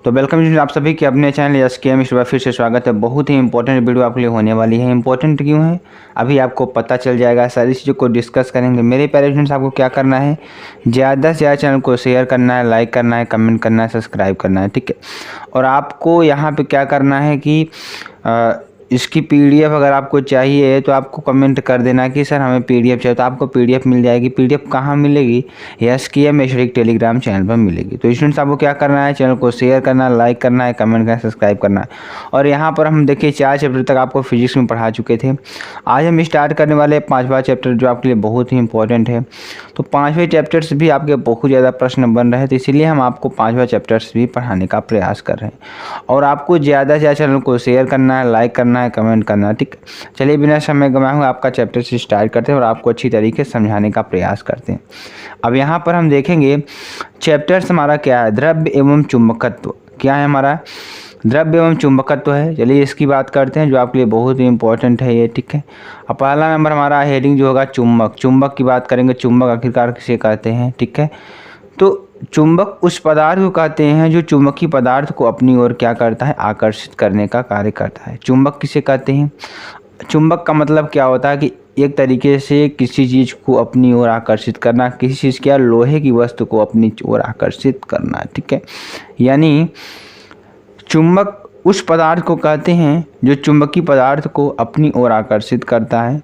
तो वेलकम आप सभी के अपने चैनल एसकेएम इस बार फिर से स्वागत है। बहुत ही इंपॉर्टेंट वीडियो आपके लिए होने वाली है। इंपॉर्टेंट क्यों है अभी आपको पता चल जाएगा। सारी चीज़ों को डिस्कस करेंगे। मेरे प्यारे फ्रेंड्स, आपको क्या करना है, ज़्यादा से ज़्यादा चैनल को शेयर करना है, लाइक करना है, कमेंट करना है, सब्सक्राइब करना है, ठीक है। और आपको यहाँ पे क्या करना है कि इसकी पीडीएफ अगर आपको चाहिए तो आपको कमेंट कर देना कि सर हमें पीडीएफ चाहिए, तो आपको पीडीएफ मिल जाएगी। पीडीएफ कहाँ मिलेगी? एसकेएम एशरिक टेलीग्राम चैनल पर मिलेगी। तो स्टूडेंट्स, आपको क्या करना है, चैनल को शेयर करना है, लाइक करना है, कमेंट करना है, सब्सक्राइब करना है। और यहाँ पर हम देखिए 4 चैप्टर तक आपको फिजिक्स में पढ़ा चुके थे। आज हम स्टार्ट करने वाले 5वां चैप्टर जो आपके लिए बहुत ही इंपॉर्टेंट है। तो 5वें चैप्टर्स भी आपके बहुत ज़्यादा प्रश्न बन रहे हैं, तो इसीलिए हम आपको 5वां चैप्टर्स भी पढ़ाने का प्रयास कर रहे हैं। और आपको ज़्यादा से ज़्यादा चैनल को शेयर करना है, लाइक करना है, कमेंट करना है, ठीक। चलिए बिना समय गंवाए हुए आपका चैप्टर से स्टार्ट करते हैं और आपको अच्छी तरीके से समझाने का प्रयास करते हैं। अब यहाँ पर हम देखेंगे चैप्टर्स हमारा क्या है, द्रव्य एवं चुंबकत्व। क्या है हमारा? द्रव्य एवं चुंबकत्व है। चलिए इसकी बात करते हैं जो आपके लिए बहुत ही इंपॉर्टेंट है ये, ठीक है। अब पहला नंबर हमारा हेडिंग जो होगा चुंबक। चुंबक की बात करेंगे। चुंबक आखिरकार किसे कहते हैं, ठीक है। तो चुंबक उस पदार्थ को कहते हैं जो चुंबकीय पदार्थ को अपनी ओर क्या करता है, आकर्षित करने का कार्य करता है। चुंबक किसे कहते हैं? चुंबक का मतलब क्या होता है कि एक तरीके से किसी चीज़ को अपनी ओर आकर्षित करना, किसी चीज़ क्या, लोहे की वस्तु को अपनी ओर आकर्षित करना, ठीक है। यानी चुंबक उस पदार्थ को कहते हैं जो चुंबकीय पदार्थ को अपनी ओर आकर्षित करता है।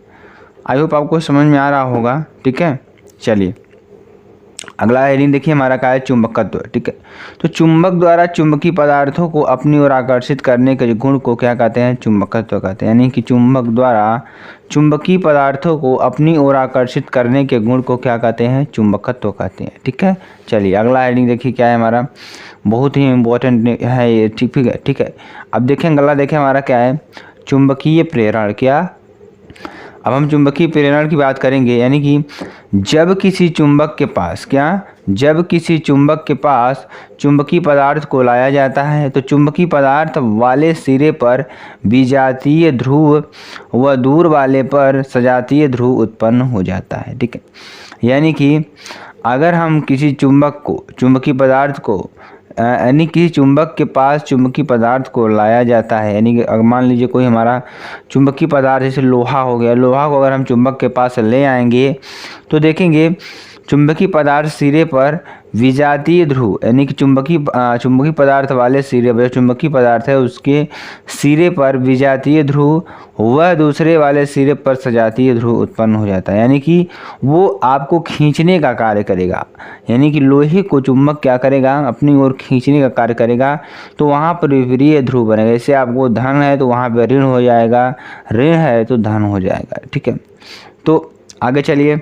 आई होप आपको समझ में आ रहा होगा, ठीक है। चलिए अगला हेडिंग देखिए हमारा क्या है, चुंबकत्व, ठीक है। तो चुंबक द्वारा चुंबकीय पदार्थों को अपनी ओर आकर्षित करने के गुण को क्या कहते हैं, चुंबकत्व कहते हैं। यानी कि चुंबक द्वारा चुंबकीय पदार्थों को अपनी ओर आकर्षित करने के गुण को क्या कहते हैं, चुंबकत्व कहते हैं, ठीक है। चलिए अगला हेडिंग देखिए क्या है हमारा, बहुत ही इम्पोर्टेंट है ये, ठीक है। अब देखें अगला देखें हमारा क्या है, चुंबकीय प्रेरण। क्या? अब हम चुंबकीय प्रेरण की बात करेंगे। यानी कि जब किसी चुंबक के पास जब किसी चुंबक के पास चुंबकीय पदार्थ को लाया जाता है तो चुंबकीय पदार्थ वाले सिरे पर विजातीय ध्रुव व दूर वाले पर सजातीय ध्रुव उत्पन्न हो जाता है, ठीक है। यानी कि अगर हम किसी चुंबकीय पदार्थ को यानी किसी चुंबक के पास चुंबकीय पदार्थ को लाया जाता है, यानी कि अगर मान लीजिए कोई हमारा चुंबकीय पदार्थ जैसे लोहा हो गया, लोहा को अगर हम चुंबक के पास ले आएंगे तो देखेंगे चुंबकीय पदार्थ सिरे पर विजातीय ध्रुव, यानी कि चुंबकीय पदार्थ वाले सिरे पर, चुंबकीय पदार्थ है उसके सिरे पर विजातीय ध्रुव वह दूसरे वाले सिरे पर सजातीय ध्रुव उत्पन्न हो जाता है। यानी कि वो आपको खींचने का कार्य करेगा। यानी कि लोहे को चुंबक क्या करेगा, अपनी ओर खींचने का कार्य करेगा। तो वहाँ पर विपरीय ध्रुव बनेगा। जैसे आपको धन है तो वहाँ पर ऋण हो जाएगा, ऋण है तो धन हो जाएगा, ठीक है। तो आगे चलिए,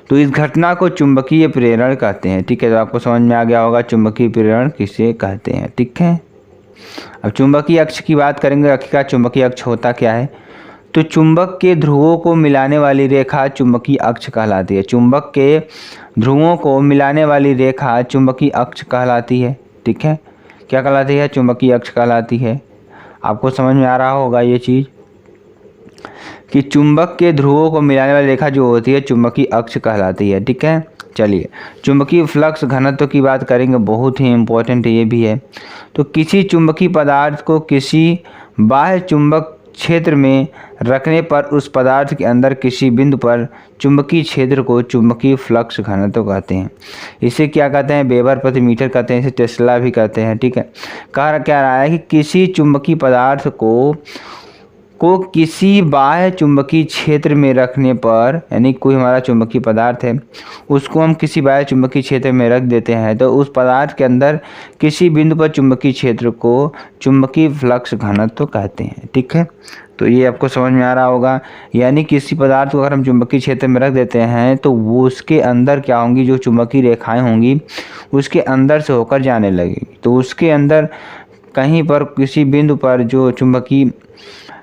तो इस घटना को चुंबकीय प्रेरण कहते हैं, ठीक है। तो आपको समझ में आ गया होगा चुंबकीय प्रेरण किसे कहते हैं, ठीक है। अब चुंबकीय अक्ष की बात करेंगे। आखिरकार चुंबकीय अक्ष होता क्या है? तो चुंबक के ध्रुवों को मिलाने वाली रेखा चुंबकीय अक्ष कहलाती है। चुंबक के ध्रुवों को मिलाने वाली रेखा चुंबकीय अक्ष कहलाती है, ठीक है। क्या कहलाती है? चुंबकीय अक्ष कहलाती है। आपको समझ में आ रहा होगा ये चीज़ कि चुंबक के ध्रुवों को मिलाने वाली रेखा जो होती है चुंबकीय अक्ष कहलाती है, ठीक है। चलिए चुंबकीय फ्लक्स घनत्व की बात करेंगे। बहुत ही इम्पोर्टेंट ये भी है। तो किसी चुंबकीय पदार्थ को किसी बाह्य चुंबक क्षेत्र में रखने पर उस पदार्थ के अंदर किसी बिंदु पर चुंबकीय क्षेत्र को चुंबकीय फ्लक्स घनत्व कहते हैं। इसे क्या कहते हैं? वेबर प्रति मीटर कहते हैं, इसे टेस्ला भी कहते हैं, ठीक है। कहा क्या रहा है कि किसी चुंबकीय पदार्थ को किसी बाह्य चुंबकीय क्षेत्र में रखने पर, यानी कोई हमारा चुंबकीय पदार्थ है उसको हम किसी बाह्य चुंबकीय क्षेत्र में रख देते हैं तो उस पदार्थ के अंदर किसी बिंदु पर चुंबकीय क्षेत्र को चुंबकीय फ्लक्स घनत्व कहते हैं, ठीक है। तो ये आपको समझ में आ रहा होगा। यानी किसी पदार्थ को अगर हम चुंबकीय क्षेत्र में रख देते हैं तो वो उसके अंदर क्या होंगी, जो चुंबकीय रेखाएं होंगी उसके अंदर से होकर जाने लगेगी। तो उसके अंदर कहीं पर किसी बिंदु पर जो चुंबकीय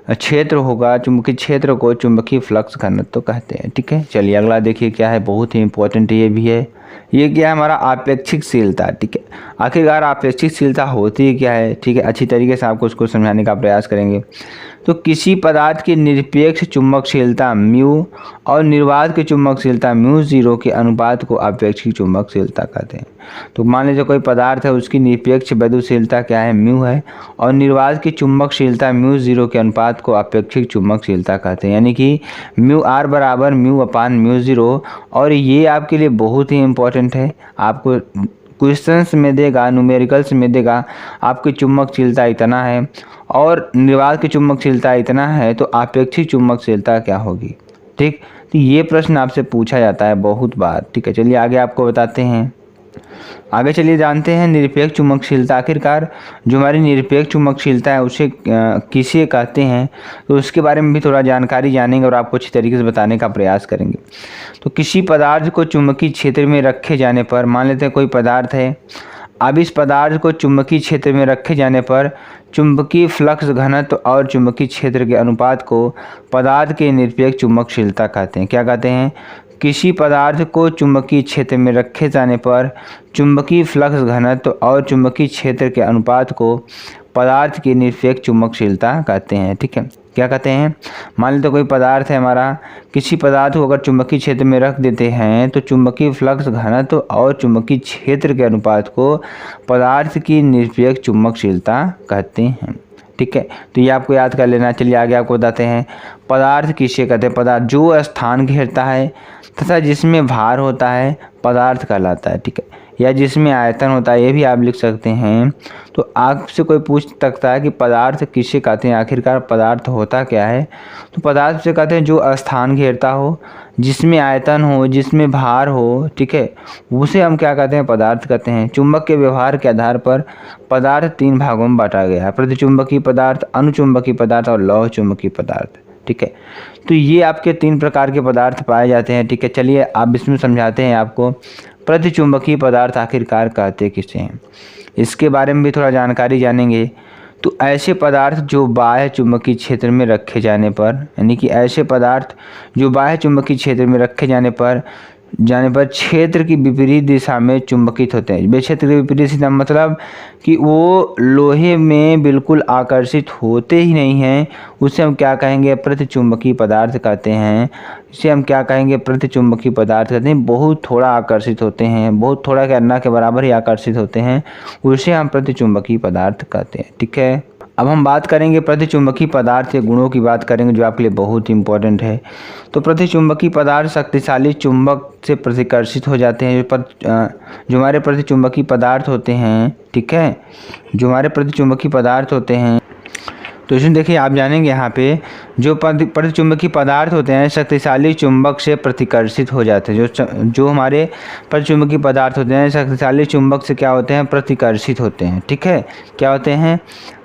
क्षेत्र होगा, चुंबकीय क्षेत्र को चुंबकीय फ्लक्स घनत्व कहते हैं, ठीक है। चलिए अगला देखिए क्या है, बहुत ही इंपॉर्टेंट ये भी है। ये क्या है हमारा आपेक्षिकशीलता, ठीक है। आखिरकार आपेक्षिकशीलता होती क्या है, ठीक है, अच्छी तरीके से आपको उसको समझाने का प्रयास करेंगे। तो किसी पदार्थ की निरपेक्ष चुंबकशीलता म्यू और निर्वात की चुंबकशीलता म्यू जीरो के अनुपात को आपेक्षिक चुंबकशीलता कहते हैं। तो मान लीजिए कोई पदार्थ है, उसकी निरपेक्ष वैद्युतशीलता क्या है, म्यू है, और निर्वात की चुंबकशीलता म्यू जीरो के अनुपात को आपेक्षिक चुंबकशीलता कहते हैं, यानी कि म्यू आर बराबर म्यू अपान म्यू जीरो। और ये आपके लिए बहुत ही इम्पोर्टेंट है, आपको क्वेश्चंस में देगा, न्यूमेरिकल्स में देगा, आपकी चुंबकशीलता इतना है और निर्वात की चुंबकशीलता इतना है, तो आपेक्षिक चुंबकशीलता क्या होगी, ठीक। तो ये प्रश्न आपसे पूछा जाता है बहुत बार, ठीक है। चलिए आगे आपको बताते हैं, आगे चलिए जानते हैं निरपेक्ष चुंबकशीलता। आखिरकार जो हमारी निरपेक्ष चुंबकशीलता है उसे किसे कहते हैं, तो उसके बारे में भी थोड़ा जानकारी जानेंगे और आपको अच्छी तरीके से बताने का प्रयास करेंगे। तो किसी पदार्थ को चुंबकीय क्षेत्र में रखे जाने पर, मान लेते हैं कोई पदार्थ है, अब इस पदार्थ को चुंबकीय क्षेत्र में रखे जाने पर चुंबकीय फ्लक्स घनत्व और चुंबकीय क्षेत्र के अनुपात को पदार्थ की निरपेक्ष चुंबकशीलता कहते हैं। क्या कहते हैं, किसी पदार्थ को चुंबकीय क्षेत्र में रखे जाने पर चुंबकीय फ्लक्स घनत्व और चुंबकीय क्षेत्र के अनुपात को पदार्थ की निरपेक्ष चुंबकशीलता कहते हैं, ठीक है। क्या कहते हैं, मान लेते कोई पदार्थ है हमारा, किसी पदार्थ को अगर चुंबकीय क्षेत्र में रख देते हैं तो चुंबकीय फ्लक्स घनत्व और चुंबकीय क्षेत्र के अनुपात को पदार्थ की निरपेक्ष चुंबकशीलता कहते हैं, ठीक है। तो ये आपको याद कर लेना। चलिए आगे आपको बताते हैं पदार्थ किसे कहते हैं। पदार्थ जो स्थान घेरता है तथा जिसमें भार होता है पदार्थ कहलाता है, ठीक है, या जिसमें आयतन होता है, ये भी आप लिख सकते हैं। तो आपसे कोई पूछ सकता है कि पदार्थ किसे कहते हैं, आखिरकार पदार्थ होता क्या है, तो पदार्थ से कहते हैं जो स्थान घेरता हो, जिसमें आयतन हो, जिसमें भार हो, ठीक है, उसे हम क्या कहते हैं, पदार्थ कहते हैं। चुंबक के व्यवहार के आधार पर पदार्थ 3 भागों में बांटा गया है, प्रतिचुंबकीय पदार्थ, अनुचुंबकीय पदार्थ और लौह चुंबकीय पदार्थ, ठीक है। तो ये आपके 3 प्रकार के पदार्थ पाए जाते हैं, ठीक है। चलिए आप इसमें समझाते हैं आपको प्रतिचुंबकीय पदार्थ आखिरकार कहते किसे हैं, इसके बारे में भी थोड़ा जानकारी जानेंगे। तो ऐसे पदार्थ जो बाह्य चुंबकीय क्षेत्र में रखे जाने पर, यानी कि ऐसे पदार्थ जो बाह्य चुंबकीय क्षेत्र में रखे जाने पर क्षेत्र की विपरीत दिशा में चुंबकित होते हैं। वे क्षेत्र के विपरीत दिशा मतलब कि वो लोहे में बिल्कुल आकर्षित होते ही नहीं हैं, उसे हम क्या कहेंगे, प्रतिचुंबकीय पदार्थ कहते हैं। इसे हम क्या कहेंगे, प्रतिचुंबकीय पदार्थ कहते हैं। बहुत थोड़ा आकर्षित होते हैं, बहुत थोड़ा क्या ना के बराबर ही आकर्षित होते हैं, उसे हम प्रतिचुंबकीय पदार्थ कहते हैं, ठीक है। अब हम बात करेंगे प्रतिचुंबकीय पदार्थ के गुणों की बात करेंगे, जो आपके लिए बहुत इंपॉर्टेंट है। तो प्रतिचुंबकीय पदार्थ शक्तिशाली चुंबक से प्रतिकर्षित हो जाते हैं। जो हमारे प्रतिचुंबकीय पदार्थ होते हैं, ठीक है, जो हमारे प्रतिचुंबकीय पदार्थ होते हैं, तो इसमें देखिए आप जानेंगे यहाँ पे जो प्रतिचुंबकीय पदार्थ होते हैं शक्तिशाली चुंबक से प्रतिकर्षित हो जाते हैं। जो हमारे प्रतिचुंबकीय पदार्थ होते हैं शक्तिशाली चुंबक से क्या होते हैं, प्रतिकर्षित होते हैं, ठीक है। क्या होते हैं,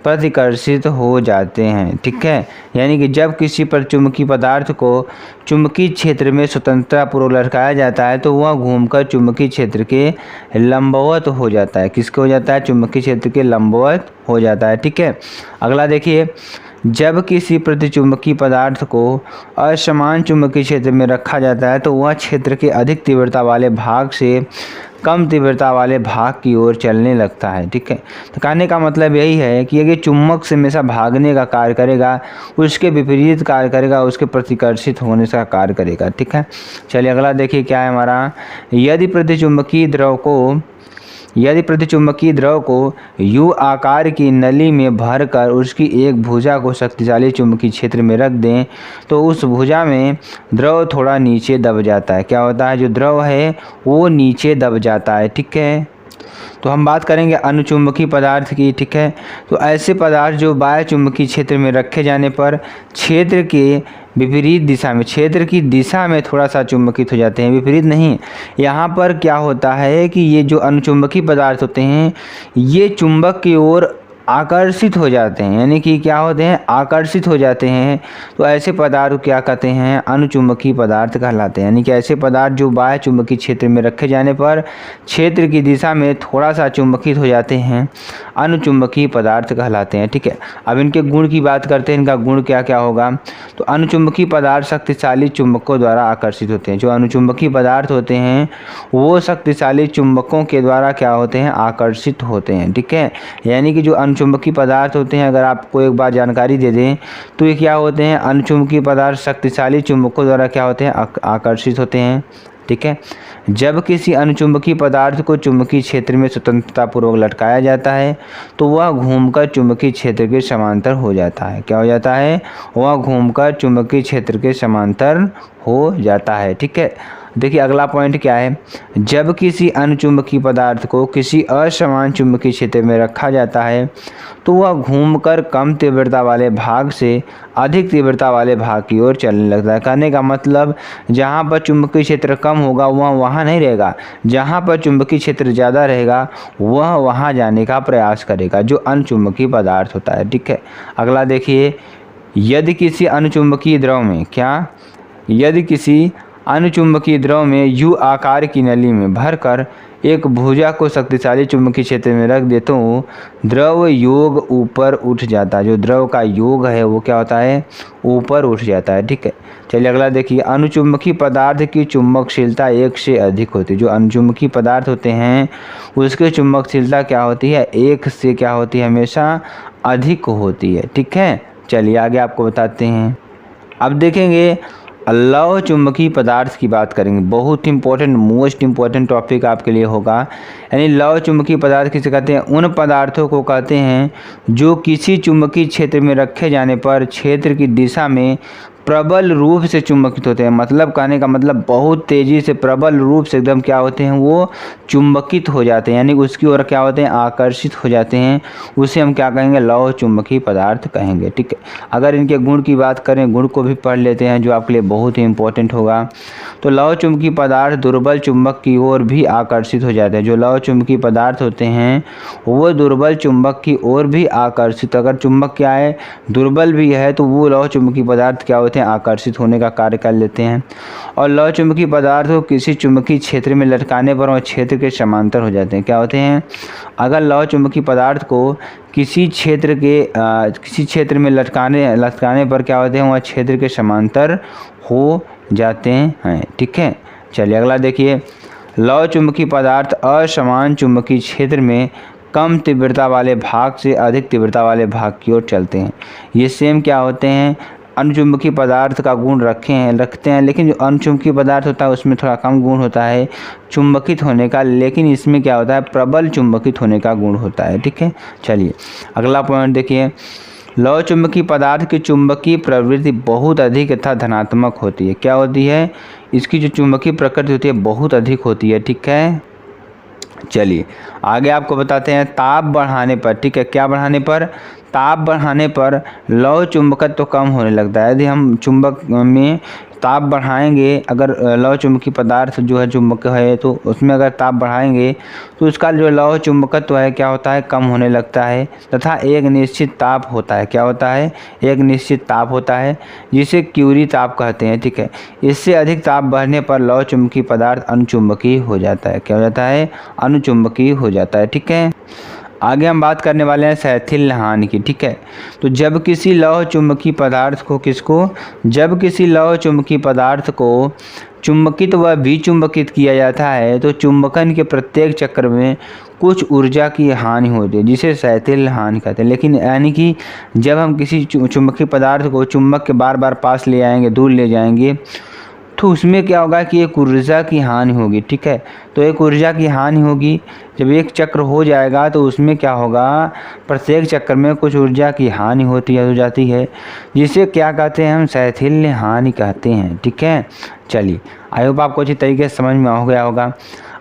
प्रतिकर्षित हो जाते हैं, ठीक है। यानी कि जब किसी प्रतिचुंबकीय पदार्थ को चुंबकीय क्षेत्र में स्वतंत्रतापूर्वक लटकाया जाता है तो वह घूमकर चुंबकीय क्षेत्र के लंबवत हो जाता है। किसके हो जाता है, चुंबकीय क्षेत्र के लंबवत हो जाता है, ठीक है। अगला देखिए, जब किसी प्रतिचुंबकीय पदार्थ को असमान चुंबकीय क्षेत्र में रखा जाता है तो वह क्षेत्र के अधिक तीव्रता वाले भाग से कम तीव्रता वाले भाग की ओर चलने लगता है, ठीक है। तो कहने का मतलब यही है कि अगर चुंबक से हमेशा भागने का कार्य करेगा, उसके विपरीत कार्य करेगा, उसके प्रतिकर्षित होने का कार्य करेगा, ठीक है। चलिए अगला देखिए क्या है हमारा, यदि प्रतिचुंबकीय द्रव को यू आकार की नली में भरकर उसकी एक भुजा को शक्तिशाली चुंबकीय क्षेत्र में रख दें तो उस भुजा में द्रव थोड़ा नीचे दब जाता है। क्या होता है, जो द्रव है वो नीचे दब जाता है, ठीक है। तो हम बात करेंगे अनुचुंबकीय पदार्थ की, ठीक है। तो ऐसे पदार्थ जो बाह्य चुंबकीय क्षेत्र में रखे जाने पर क्षेत्र के विपरीत दिशा में, क्षेत्र की दिशा में थोड़ा सा चुंबकित हो जाते हैं, विपरीत नहीं। यहाँ पर क्या होता है कि ये जो अनुचुंबकीय पदार्थ होते हैं ये चुंबक की ओर आकर्षित हो जाते हैं, यानी कि क्या होते हैं, आकर्षित हो जाते हैं। तो ऐसे पदार्थ क्या कहते हैं, अनुचुंबकीय पदार्थ कहलाते हैं। यानी कि ऐसे पदार्थ जो बाह्य चुंबकीय क्षेत्र में रखे जाने पर क्षेत्र की दिशा में थोड़ा सा चुंबकित हो जाते हैं, अनुचुंबकीय पदार्थ कहलाते हैं। ठीक है, अब इनके गुण की बात करते हैं, इनका गुण क्या क्या होगा। तो अनुचुंबकीय पदार्थ शक्तिशाली चुंबकों द्वारा आकर्षित होते हैं। जो अनुचुंबकीय पदार्थ होते हैं वो शक्तिशाली चुंबकों के द्वारा क्या होते हैं, आकर्षित होते हैं। ठीक है, यानी कि जो अनुचुंबकीय पदार्थ होते हैं, अगर आपको एक बार जानकारी दे दें तो ये क्या होते हैं, अनुचुंबकीय पदार्थ शक्तिशाली चुंबकों द्वारा क्या होते हैं, आकर्षित होते हैं। ठीक है, जब किसी अनुचुंबकीय पदार्थ को चुंबकीय क्षेत्र में स्वतंत्रता पूर्वक लटकाया जाता है तो वह घूमकर चुंबकीय क्षेत्र के समांतर हो जाता है। क्या हो जाता है, वह घूमकर चुंबकीय क्षेत्र के समांतर हो जाता है। ठीक है, देखिए अगला पॉइंट क्या है, जब किसी अनुचुंबकीय पदार्थ को किसी असमान चुंबकीय क्षेत्र में रखा जाता है तो वह घूमकर कम तीव्रता वाले भाग से अधिक तीव्रता वाले भाग की ओर चलने लगता है। कहने का मतलब जहाँ पर चुंबकीय क्षेत्र कम होगा वह वहाँ नहीं रहेगा, जहाँ पर चुंबकीय क्षेत्र ज़्यादा रहेगा वह वहाँ जाने का प्रयास करेगा, जो अनुचुंबकीय पदार्थ होता है। ठीक है, अगला देखिए, यदि किसी अनुचुंबकीय द्रव में यदि किसी अनुचुंबकीय द्रव में यू आकार की नली में भरकर एक भुजा को शक्तिशाली चुंबकीय क्षेत्र में रख दे तो द्रव योग ऊपर उठ जाता है। जो द्रव का योग है वो क्या होता है, ऊपर उठ जाता है। ठीक है, चलिए अगला देखिए, अनुचुंबकीय पदार्थ की चुंबकशीलता 1 से अधिक होती है। जो अनुचुंबकीय पदार्थ होते हैं उसकी चुंबकशीलता क्या होती है, 1 से क्या होती है, हमेशा अधिक होती है। ठीक है, चलिए आगे आपको बताते हैं। अब देखेंगे लौह चुंबकीय पदार्थ की बात करेंगे, बहुत इंपॉर्टेंट, मोस्ट इंपॉर्टेंट टॉपिक आपके लिए होगा। यानी लौह चुंबकीय पदार्थ किसे कहते हैं, उन पदार्थों को कहते हैं जो किसी चुंबकीय क्षेत्र में रखे जाने पर क्षेत्र की दिशा में प्रबल रूप से चुंबकित होते हैं। मतलब कहने का मतलब बहुत तेज़ी से, प्रबल रूप से एकदम क्या होते हैं, वो चुंबकित हो जाते हैं, यानी उसकी ओर क्या होते हैं, आकर्षित हो जाते हैं। उसे हम क्या कहेंगे, लौह चुंबकीय पदार्थ कहेंगे। ठीक है, अगर इनके गुण की बात करें, गुण को भी पढ़ लेते हैं जो आपके लिए बहुत ही इंपॉर्टेंट होगा। तो लौह चुंबकीय पदार्थ दुर्बल चुंबक की ओर भी आकर्षित हो जाते हैं। जो लौह चुंबकीय पदार्थ होते हैं वो दुर्बल चुंबक की ओर भी आकर्षित, अगर चुंबक क्या है, दुर्बल भी है तो वो लौह चुंबकीय पदार्थ क्या होते हैं, आकर्षित होने का कार्य कर लेते हैं। और लौह चुंबकीय पदार्थ को किसी चुंबकीय क्षेत्र में लटकाने पर वह क्षेत्र के समांतर हो जाते हैं। क्या होते हैं, अगर लौह चुंबकीय पदार्थ को किसी क्षेत्र में लटकाने पर क्या होते हैं, वह क्षेत्र के समांतर हो जाते हैं। ठीक है, चलिए अगला देखिए, लौह चुंबकीय पदार्थ असमान चुंबकीय क्षेत्र में कम तीव्रता वाले भाग से अधिक तीव्रता वाले भाग की ओर चलते हैं। ये सेम क्या होते हैं, अनुचुंबकीय पदार्थ का गुण रखते हैं, लेकिन जो अनुचुंबकीय पदार्थ होता है उसमें थोड़ा कम गुण होता है चुंबकित होने का, लेकिन इसमें क्या होता है, प्रबल चुंबकित होने का गुण होता है। ठीक है, चलिए अगला पॉइंट देखिए, लौह चुंबकीय पदार्थ की चुंबकीय प्रवृत्ति बहुत अधिक तथा धनात्मक होती है। क्या होती है, इसकी जो चुंबकीय प्रकृति होती है बहुत अधिक होती है। ठीक है, चलिए आगे आपको बताते हैं ताप बढ़ाने पर। ठीक है, क्या बढ़ाने पर, ताप बढ़ाने पर लौह चुंबकत्व तो कम होने लगता है। यदि हम चुंबक में ताप बढ़ाएंगे, अगर लौह चुंबकीय पदार्थ जो है चुंबक है तो उसमें अगर ताप बढ़ाएंगे तो उसका जो लौह चुंबकत्व है क्या होता है, कम होने लगता है तथा एक निश्चित ताप होता है। क्या होता है, एक निश्चित ताप होता है जिसे क्यूरी ताप कहते हैं। ठीक है, इससे अधिक ताप बढ़ने पर लौह चुंबकीय पदार्थ अनुचुंबकीय हो जाता है। क्या हो जाता है, अनुचुंबकीय हो जाता है। ठीक है, आगे हम बात करने वाले हैं शैथिल हानि की। ठीक है, तो जब किसी लौह चुंबकीय पदार्थ को चुंबकित व विचुंबकित किया जाता है तो चुंबकन के प्रत्येक चक्र में कुछ ऊर्जा की हानि होती है, जिसे शैथिल हानि कहते हैं। लेकिन यानी कि जब हम किसी चुंबकीय पदार्थ को चुंबक के बार बार पास ले आएंगे, दूर ले जाएंगे, तो उसमें क्या होगा कि एक ऊर्जा की हानि होगी। ठीक है, तो एक ऊर्जा की हानि होगी, जब एक चक्र हो जाएगा तो उसमें क्या होगा, प्रत्येक चक्र में कुछ ऊर्जा की हानि हो जाती है, जिसे क्या कहते हैं, हम शैथिल्य हानि कहते हैं। ठीक है, चलिए आई होप आपको अच्छी तरीके से समझ में हो गया होगा।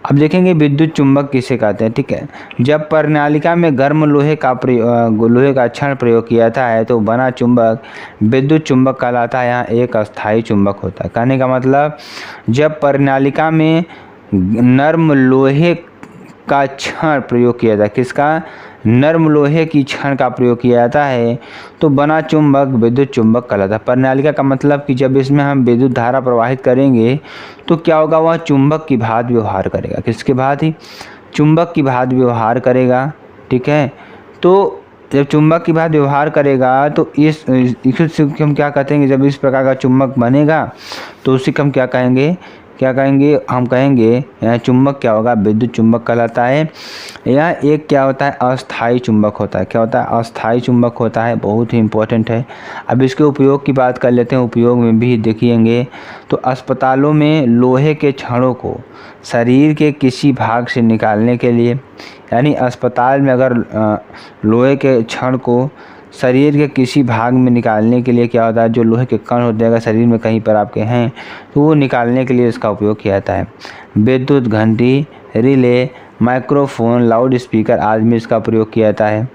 अब देखेंगे विद्युत चुंबक किसे कहते हैं। ठीक है, जब प्रणालिका में गर्म लोहे का क्षण प्रयोग किया जाता है तो बना चुंबक विद्युत चुंबक कहलाता है। यहाँ एक अस्थायी चुंबक होता है। कहने का मतलब जब प्रणालिका में नर्म लोहे का छड़ प्रयोग किया जाता है। किसका? नर्म लोहे की छड़ का प्रयोग किया जाता है तो बना चुंबक विद्युत चुंबक कहलाता है। परिनालिका का मतलब कि जब इसमें हम विद्युत धारा प्रवाहित करेंगे तो क्या होगा? वह चुंबक की भांति व्यवहार करेगा। किसके भांति? चुंबक की भांति व्यवहार करेगा। ठीक है, तो जब चुंबक की भांति व्यवहार करेगा तो इसे हम क्या कहते हैं? जब इस प्रकार का चुंबक बनेगा तो उसी को हम क्या कहेंगे? हम कहेंगे यह चुंबक क्या होगा? विद्युत चुंबक कहलाता है। यह एक क्या होता है? अस्थायी चुंबक होता है। क्या होता है? अस्थायी चुंबक होता है। बहुत ही इम्पोर्टेंट है। अब इसके उपयोग की बात कर लेते हैं। उपयोग में भी देखिएंगे तो अस्पतालों में लोहे के छड़ों को शरीर के किसी भाग से निकालने के लिए, यानी अस्पताल में अगर लोहे के छड़ को शरीर के किसी भाग में निकालने के लिए क्या होता है? जो लोहे के कण होते हैं शरीर में कहीं पर आपके हैं तो वो निकालने के लिए इसका उपयोग किया जाता है। विद्युत घंटी, रिले, माइक्रोफोन, लाउड स्पीकर आदि में इसका प्रयोग किया जाता है।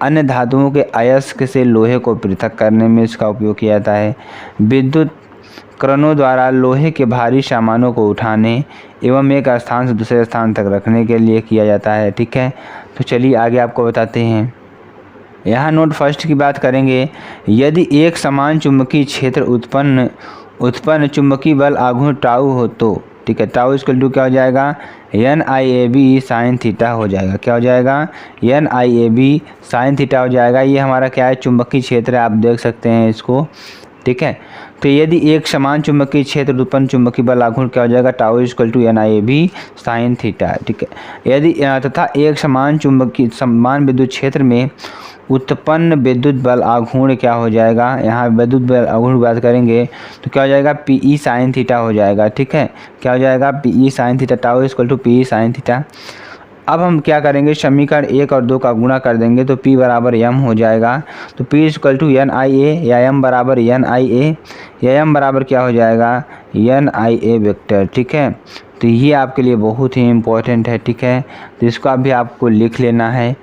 अन्य धातुओं के अयस्क से लोहे को पृथक करने में इसका उपयोग किया जाता है। विद्युत क्रेनों द्वारा लोहे के भारी सामानों को उठाने एवं एक स्थान से दूसरे स्थान तक रखने के लिए किया जाता है। ठीक है, तो चलिए आगे आपको बताते हैं। यहाँ नोट फर्स्ट की बात करेंगे। यदि एक समान चुंबकीय क्षेत्र उत्पन्न चुंबकीय बल आघूर्ण टाउ हो तो, ठीक है, टाउ इक्वल टू क्या हो जाएगा? NIAB साइन थीटा हो जाएगा। क्या हो जाएगा? NIAB साइन थीटा हो जाएगा। ये हमारा क्या है? चुंबकीय क्षेत्र है, आप देख सकते हैं इसको। ठीक है, तो यदि एक समान चुंबकीय क्षेत्र उत्पन्न चुंबकीय बल आघूर्ण क्या हो जाएगा? Tau equal to NIAB sine theta. ठीक है, यदि तथा एक समान विद्युत क्षेत्र में उत्पन्न विद्युत बल आघूर्ण क्या हो जाएगा? यहाँ विद्युत बल आघूर्ण की बात करेंगे तो क्या हो जाएगा? PE साइन थीटा हो जाएगा। ठीक है, क्या हो जाएगा? PE sine theta, tau equal to PE sine theta. अब हम क्या करेंगे? समीकरण 1 और 2 का गुणा कर देंगे तो P बराबर M हो जाएगा। तो P इक्वल टू NIA या M बराबर NIA या M बराबर क्या हो जाएगा? NIA vector. ठीक है, तो ये आपके लिए बहुत ही इम्पोर्टेंट है। ठीक है, तो इसको भी आपको लिख लेना है।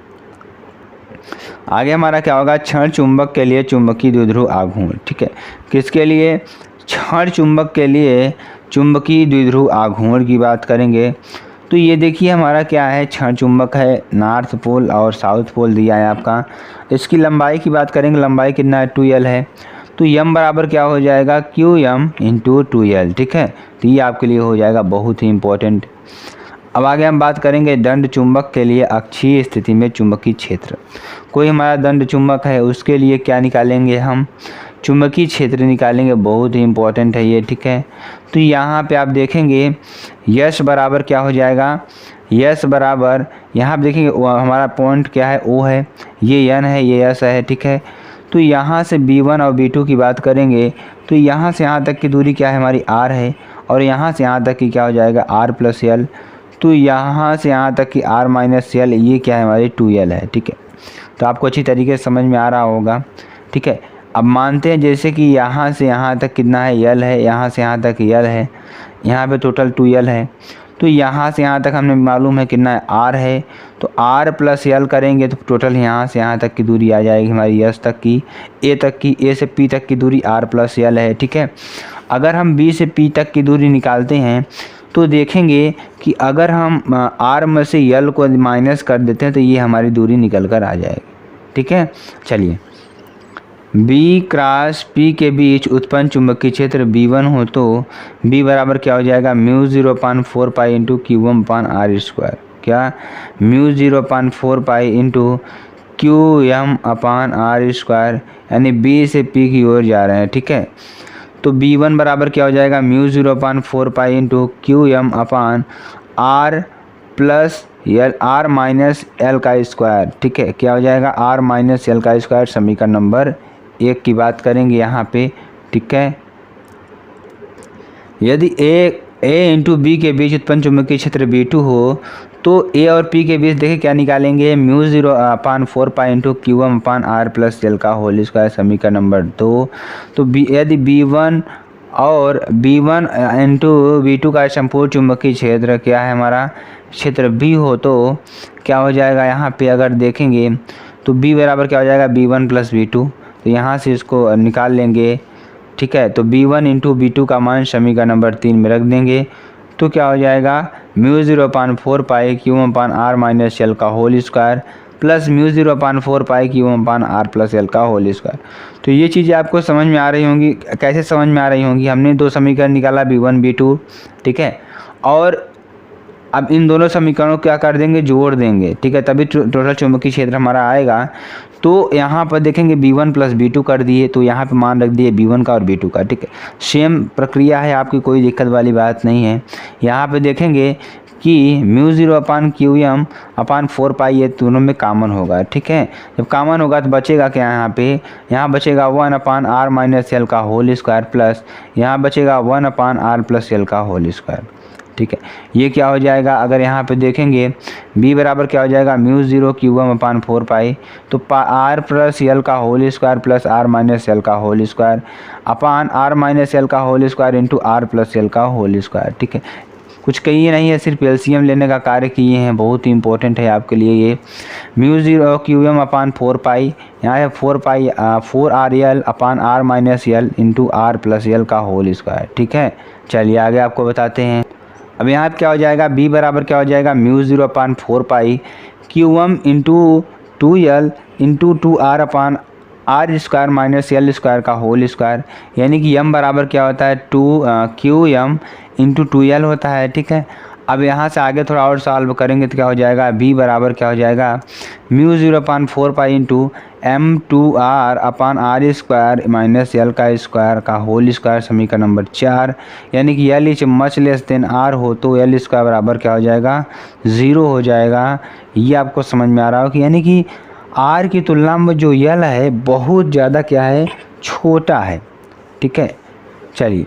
आगे हमारा क्या होगा? क्षण चुंबक के लिए चुंबकीय द्विध्रुव आघूर्ण। ठीक है, किसके लिए? क्षण चुंबक के लिए चुंबकीय द्विध्रुव आघूर्ण की बात करेंगे। तो ये देखिए हमारा क्या है? क्षण चुंबक है, नॉर्थ पोल और साउथ पोल दिया है आपका। इसकी लंबाई की बात करेंगे, लंबाई कितना है? 2L है। तो M बराबर क्या हो जाएगा? QM into 2L। ठीक है, तो ये आपके लिए हो जाएगा बहुत ही इम्पोर्टेंट। अब आगे हम बात करेंगे दंड चुंबक के लिए अक्षीय स्थिति में चुंबकीय क्षेत्र। कोई हमारा दंड चुंबक है, उसके लिए क्या निकालेंगे हम? चुंबकीय क्षेत्र निकालेंगे। बहुत ही इम्पोर्टेंट है ये। ठीक है, तो यहाँ पे आप देखेंगे यश बराबर क्या हो जाएगा? यश बराबर यहाँ आप देखेंगे हमारा पॉइंट क्या है? O है, ये N है, ये S है। ठीक है, तो यहाँ से B1 और B2 की बात करेंगे तो यहाँ से यहाँ तक की दूरी क्या है? हमारी R है, और यहाँ से यहाँ तक की क्या हो जाएगा? R plus L। तो यहाँ से यहाँ तक की R माइनस L, ये क्या है? हमारी 2L है। ठीक है, तो आपको अच्छी तरीके से समझ में आ रहा होगा। ठीक है, अब मानते हैं जैसे कि यहाँ से यहाँ तक कितना है? L है, यहाँ से यहाँ तक L है, यहाँ पे टोटल 2L है। तो यहाँ से यहाँ तक हमें मालूम है कितना है? R है, तो R प्लस L करेंगे तो टोटल यहाँ से यहाँ तक की दूरी आ जाएगी हमारी S तक की, A से P तक की दूरी R प्लस L है। ठीक है, अगर हम B से P तक की दूरी निकालते हैं तो देखेंगे कि अगर हम R में से L को माइनस कर देते हैं तो ये हमारी दूरी निकल कर आ जाएगी। ठीक है, चलिए B क्रॉस P के बीच उत्पन्न चुंबकीय क्षेत्र B1 हो तो B बराबर क्या हो जाएगा? μ0/4 पाई इंटू QM/R²। क्या? μ0/4 इंटू QM/R², यानी B से P की ओर जा रहे हैं। ठीक है, तो B1 बराबर क्या हो जाएगा? μ0/4 into QM/R plus R minus L का स्क्वायर। ठीक है, क्या हो जाएगा? R माइनस L का स्क्वायर। समीकरण नंबर 1 की बात करेंगे यहाँ पे। ठीक है, यदि A इंटू B के बीच उत्पन्न चुंबकीय क्षेत्र B2 हो तो A और P के बीच देखिए क्या निकालेंगे? μ0/4 इंटू QM/R प्लस L का होल स्क्वायर। समीकरण नंबर 2। तो यदि B1 और B1 इंटू B2 का संपूर्ण चुंबकीय क्षेत्र क्या है? हमारा क्षेत्र B हो तो क्या हो जाएगा? यहाँ पे अगर देखेंगे तो B बराबर क्या हो जाएगा? B1 plus B2। तो यहाँ से इसको निकाल लेंगे। ठीक है, तो B1 इंटू B2 का मान समीकरण नंबर 3 में रख देंगे तो क्या हो जाएगा? Mu 0/4 pi Q upon R minus L का whole square plus mu 0/4 pi Q upon R plus L का होल स्क्वायर। तो ये चीज़ें आपको समझ में आ रही होंगी। कैसे समझ में आ रही होंगी? हमने दो समीकरण निकाला B1 B2, ठीक है, और अब इन दोनों समीकरणों को क्या कर देंगे, जोड़ देंगे, ठीक है, तभी टोटल चुंबकीय क्षेत्र हमारा आएगा। तो यहाँ पर देखेंगे B1 प्लस B2 कर दिए, तो यहाँ पे मान रख दिए B1 का और B2 का, ठीक है। सेम प्रक्रिया है आपकी, कोई दिक्कत वाली बात नहीं है। यहाँ पे देखेंगे कि म्यू 0/QM/4 पाई ये दोनों में कॉमन होगा, ठीक है। जब कॉमन होगा तो बचेगा क्या यहाँ बचेगा 1/r माइनस एल का होल स्क्वायर प्लस यहाँ बचेगा 1/r प्लस एल का होल स्क्वायर, ठीक है। ये क्या हो जाएगा, अगर यहाँ पे देखेंगे b बराबर क्या हो जाएगा, म्यू 0/QM/4 पाई, तो r प्लस एल का whole square plus r minus L का whole square upon r minus L का whole square into r plus L का होल स्क्वायर, ठीक है। कुछ कही नहीं है, सिर्फ एलसीएम लेने का कार्य किए हैं, बहुत ही इंपॉर्टेंट है आपके लिए ये। म्यू 0/QM/4 पाई, यहाँ है 4 पाई 4RL अपान r minus L into r plus L का होल स्क्वायर, ठीक है। चलिए आगे आपको बताते हैं। अब यहाँ क्या हो जाएगा, b बराबर क्या हो जाएगा, mu 0/4 pi QM into 2L into 2R upon R square minus L square का होल स्क्वायर, यानी कि m बराबर क्या होता है, QM इंटू 2L होता है, ठीक है। अब यहाँ से आगे थोड़ा और सॉल्व करेंगे तो क्या हो जाएगा, b बराबर क्या हो जाएगा, mu 0/4 pi into M2R upon R square minus L का स्क्वायर का होल स्क्वायर, समीकरण नंबर 4, यानी कि L is much less than R हो तो एल स्क्वायर बराबर क्या हो जाएगा, 0 हो जाएगा। ये आपको समझ में आ रहा हो कि यानी कि R की तुलना में जो L है बहुत ज़्यादा क्या है, छोटा है, ठीक है। चलिए,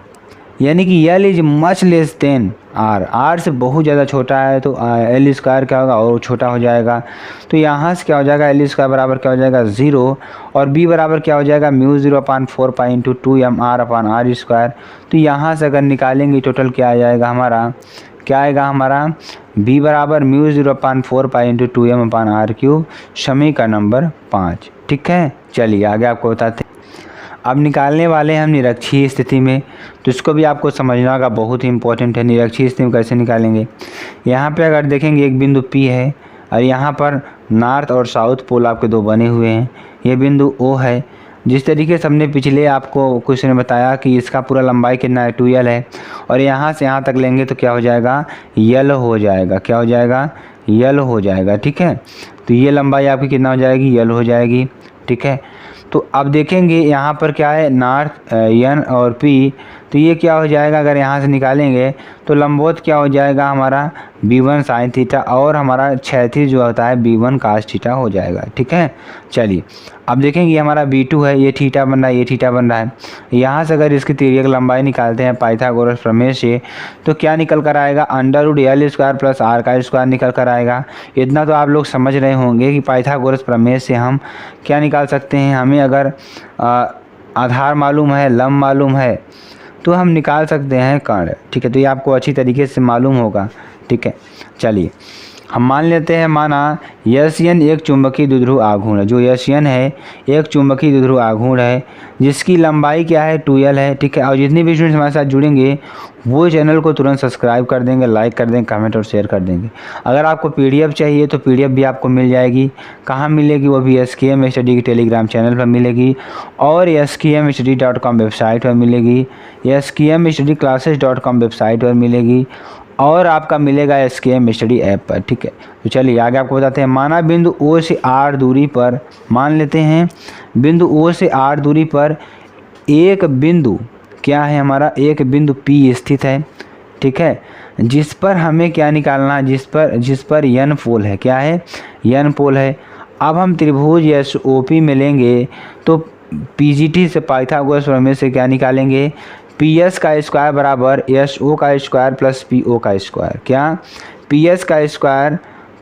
यानी कि L is much less than R से बहुत ज़्यादा छोटा है, तो एल स्क्वायर क्या होगा, और छोटा हो जाएगा। तो यहाँ से क्या हो जाएगा, एल स्क्वायर बराबर क्या हो जाएगा, 0, और b बराबर क्या हो जाएगा, mu 0/4 pi into 2mr upon R square. तो यहाँ से अगर निकालेंगे टोटल क्या आ जाएगा हमारा, क्या आएगा हमारा, b बराबर mu 0/4 pi into 2m upon R cube, समीकरण नंबर 5, ठीक है। चलिए आगे आपको बताते हैं। अब निकालने वाले हैं हम निरक्षीय स्थिति में, तो इसको भी आपको समझना का बहुत ही इंपॉर्टेंट है। निरक्षीय स्थिति में कैसे निकालेंगे, यहाँ पे अगर देखेंगे एक बिंदु P है और यहाँ पर नॉर्थ और साउथ पोल आपके दो बने हुए हैं, ये बिंदु O है। जिस तरीके से हमने पिछले आपको क्वेश्चन में बताया कि इसका पूरा लंबाई कितना है, 2L है, और यहाँ से यहाँ तक लेंगे तो क्या हो जाएगा, L हो जाएगा, क्या हो जाएगा, L हो जाएगा, ठीक है। तो ये लंबाई आपकी कितना हो जाएगी, L हो जाएगी, ठीक है। तो अब देखेंगे यहाँ पर क्या है, नॉर्थ N और P, तो ये क्या हो जाएगा, अगर यहाँ से निकालेंगे तो लंबवत क्या हो जाएगा हमारा, B1 साइन थीटा, और हमारा क्षैतिज जो होता है B1 कास थीटा हो जाएगा, ठीक है। चलिए अब देखेंगे हमारा B2 है, ये थीटा बन रहा है, ये थीटा बन रहा है। यहाँ से अगर इसकी तिर्यक लंबाई निकालते हैं पाइथागोरस प्रमेय से, तो क्या निकल कर आएगा, √L स्क्वायर प्लस R का स्क्वायर निकल कर आएगा। इतना तो आप लोग समझ रहे होंगे कि पाइथागोरस प्रमेय से हम क्या निकाल सकते हैं, हमें अगर आधार मालूम है, लंब मालूम है, तो हम निकाल सकते हैं कर्ण, ठीक है। तो ये आपको अच्छी तरीके से मालूम होगा, ठीक है। चलिए हम मान लेते हैं, माना SN एक चुंबकीय द्विध्रुव आघूर्ण है, जो SN है एक चुंबकीय द्विध्रुव आघूर्ण है जिसकी लंबाई क्या है, 2L है, ठीक है। और जितने भी स्टूडेंट्स हमारे साथ जुड़ेंगे वो चैनल को तुरंत सब्सक्राइब कर देंगे, लाइक कर देंगे, कमेंट और शेयर कर देंगे। अगर आपको PDF चाहिए तो PDF भी आपको मिल जाएगी। कहाँ मिलेगी, वो भी SKM स्टडी के टेलीग्राम चैनल पर मिलेगी, और skmstudy.com वेबसाइट पर मिलेगी, skmstudyclasses.com वेबसाइट पर मिलेगी, और आपका मिलेगा SKM स्टडी ऐप पर, ठीक है। तो चलिए आगे आपको बताते हैं। माना बिंदु O से R दूरी पर, मान लेते हैं बिंदु O से R दूरी पर एक बिंदु क्या है हमारा, एक बिंदु P स्थित है, ठीक है, जिस पर हमें क्या निकालना है, जिस पर N पोल है, क्या है, N पोल है। अब हम त्रिभुज SOP में लेंगे तो PGT से पाइथागोरस प्रमेय से क्या निकालेंगे, PS का स्क्वायर बराबर SO का स्क्वायर प्लस PO का स्क्वायर, क्या, PS का स्क्वायर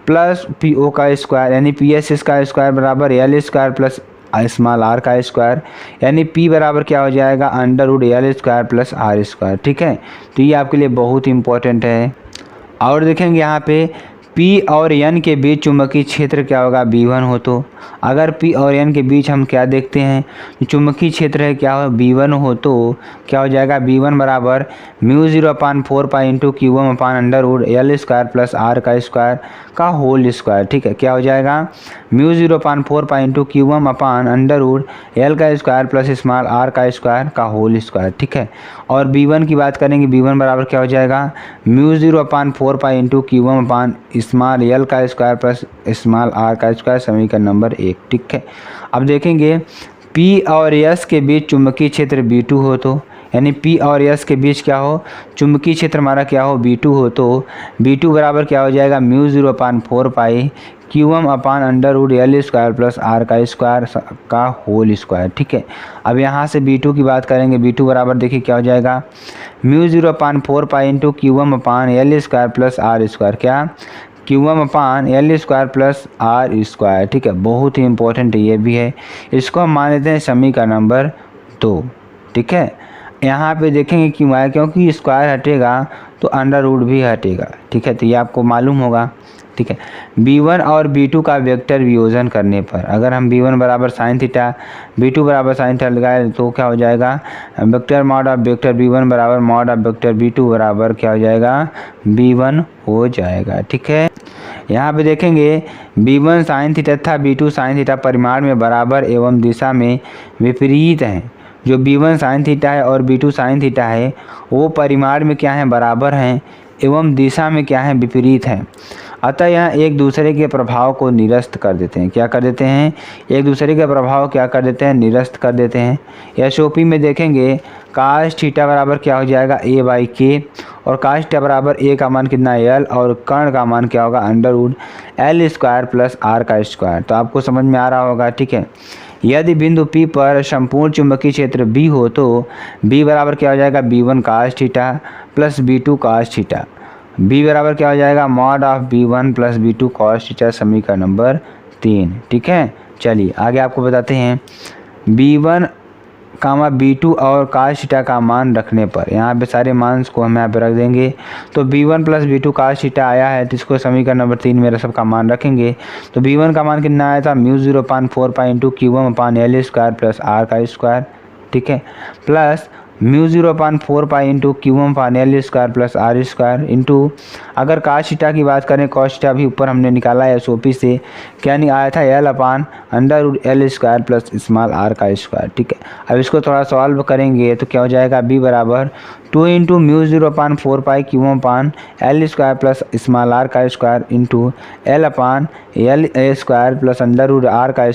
प्लस PO का स्क्वायर, यानी PS का स्क्वायर बराबर L square plus small r का स्क्वायर, यानी P बराबर क्या हो जाएगा, √L square plus R square, ठीक है। तो ये आपके लिए बहुत इंपॉर्टेंट है। और देखेंगे यहाँ पे P और N के बीच चुंबकीय क्षेत्र क्या होगा, V1 हो। तो अगर P और N के बीच हम क्या देखते हैं, चुंबकीय क्षेत्र है क्या हो, V1 हो, तो क्या हो जाएगा, V1 बराबर μ0/4 इंटू Q1/√L² प्लस R का स्क्वायर का होल स्क्वायर। ठीक है, क्या हो जाएगा, μ0/4 इंटू Q1/√L का स्क्वायर प्लस स्मॉल r का स्क्वायर का होल स्क्वायर। ठीक है, और V1 की बात करेंगे, V1 बराबर क्या हो जाएगा, μ0/4 इंटू Q1/स्मॉल l का स्क्वायर प्लस स्मॉल r का स्क्वायर, समीकरण नंबर 1। ठीक है, अब देखेंगे P और S के बीच चुंबकीय क्षेत्र V2 हो। तो यानी P और S के बीच क्या हो, चुंबकीय क्षेत्र हमारा क्या हो, V2 हो। तो V2 बराबर क्या हो जाएगा, μ0/4 Q1/√L² प्लस R का स्क्वायर का होल स्क्वायर। ठीक है, अब यहाँ से V2 की बात करेंगे, V2 बराबर देखिए क्या हो जाएगा, μ0/4 इंटू Q1/L² प्लस R², क्या, Q1/L² प्लस R²। ठीक है, बहुत ही इंपॉर्टेंट ये भी है, इसको हम मान लेते हैं समीकरण नंबर 2। ठीक है, यहाँ पे देखेंगे क्यों आया, क्योंकि स्क्वायर हटेगा तो अंडर रूट भी हटेगा। ठीक है, तो ये आपको मालूम होगा। ठीक है, B1 और B2 का वेक्टर वियोजन करने पर अगर हम B1 बराबर साइन थीटा, B2 बराबर साइन थीटा लगाए तो क्या हो जाएगा, vector mod of vector B1 बराबर मॉड ऑफ वेक्टर B2 बराबर क्या हो जाएगा, B1 हो जाएगा। ठीक है, यहाँ पे देखेंगे B1 साइन थीटा तथा B2 साइन थीटा परिमाण में बराबर एवं दिशा में विपरीत हैं। जो B1 साइन थीटा है और B2 साइन थीटा है वो परिमाण में क्या है, बराबर हैं एवं दिशा में क्या है, विपरीत हैं। अतः यह एक दूसरे के प्रभाव को निरस्त कर देते हैं। क्या कर देते हैं, एक दूसरे के प्रभाव क्या कर देते हैं, निरस्त कर देते हैं। एसओपी में देखेंगे काश थीटा बराबर क्या हो जाएगा, A/K, और काश थीटा बराबर A का मान कितना L और कर्ण का मान क्या होगा, √L² प्लस R का स्क्वायर। तो आपको समझ में आ रहा होगा। ठीक है, यदि बिंदु P पर संपूर्ण चुंबकीय क्षेत्र B हो तो B बराबर क्या हो जाएगा, B1 cos theta plus B2 cos theta. B बराबर क्या हो जाएगा, mod of B1 plus B2 cos theta, समीकरण नंबर 3। ठीक है, चलिए आगे आपको बताते हैं B1 B2 और cos थीटा का मान रखने पर, यहाँ पे सारे मान को हम यहाँ पे रख देंगे। तो B1 plus B2 cos theta आया है, तो इसको समीकरण नंबर 3 में सबका मान रखेंगे। तो B1 का मान कितना आया था, μ0/4 इंटू Q1/L² प्लस R का स्क्वायर। ठीक है, plus μ0/4 into Q1/L² plus R² into, अगर cos थीटा की बात करें, cos थीटा भी ऊपर हमने निकाला है एसओपी से, क्या नहीं आया था, L/√L² प्लस स्मॉल r का स्क्वायर। ठीक है, अब इसको थोड़ा सॉल्व करेंगे तो क्या हो जाएगा, B बराबर 2 into μ0/4 Q1/L² plus small r का square into L/L² plus √R का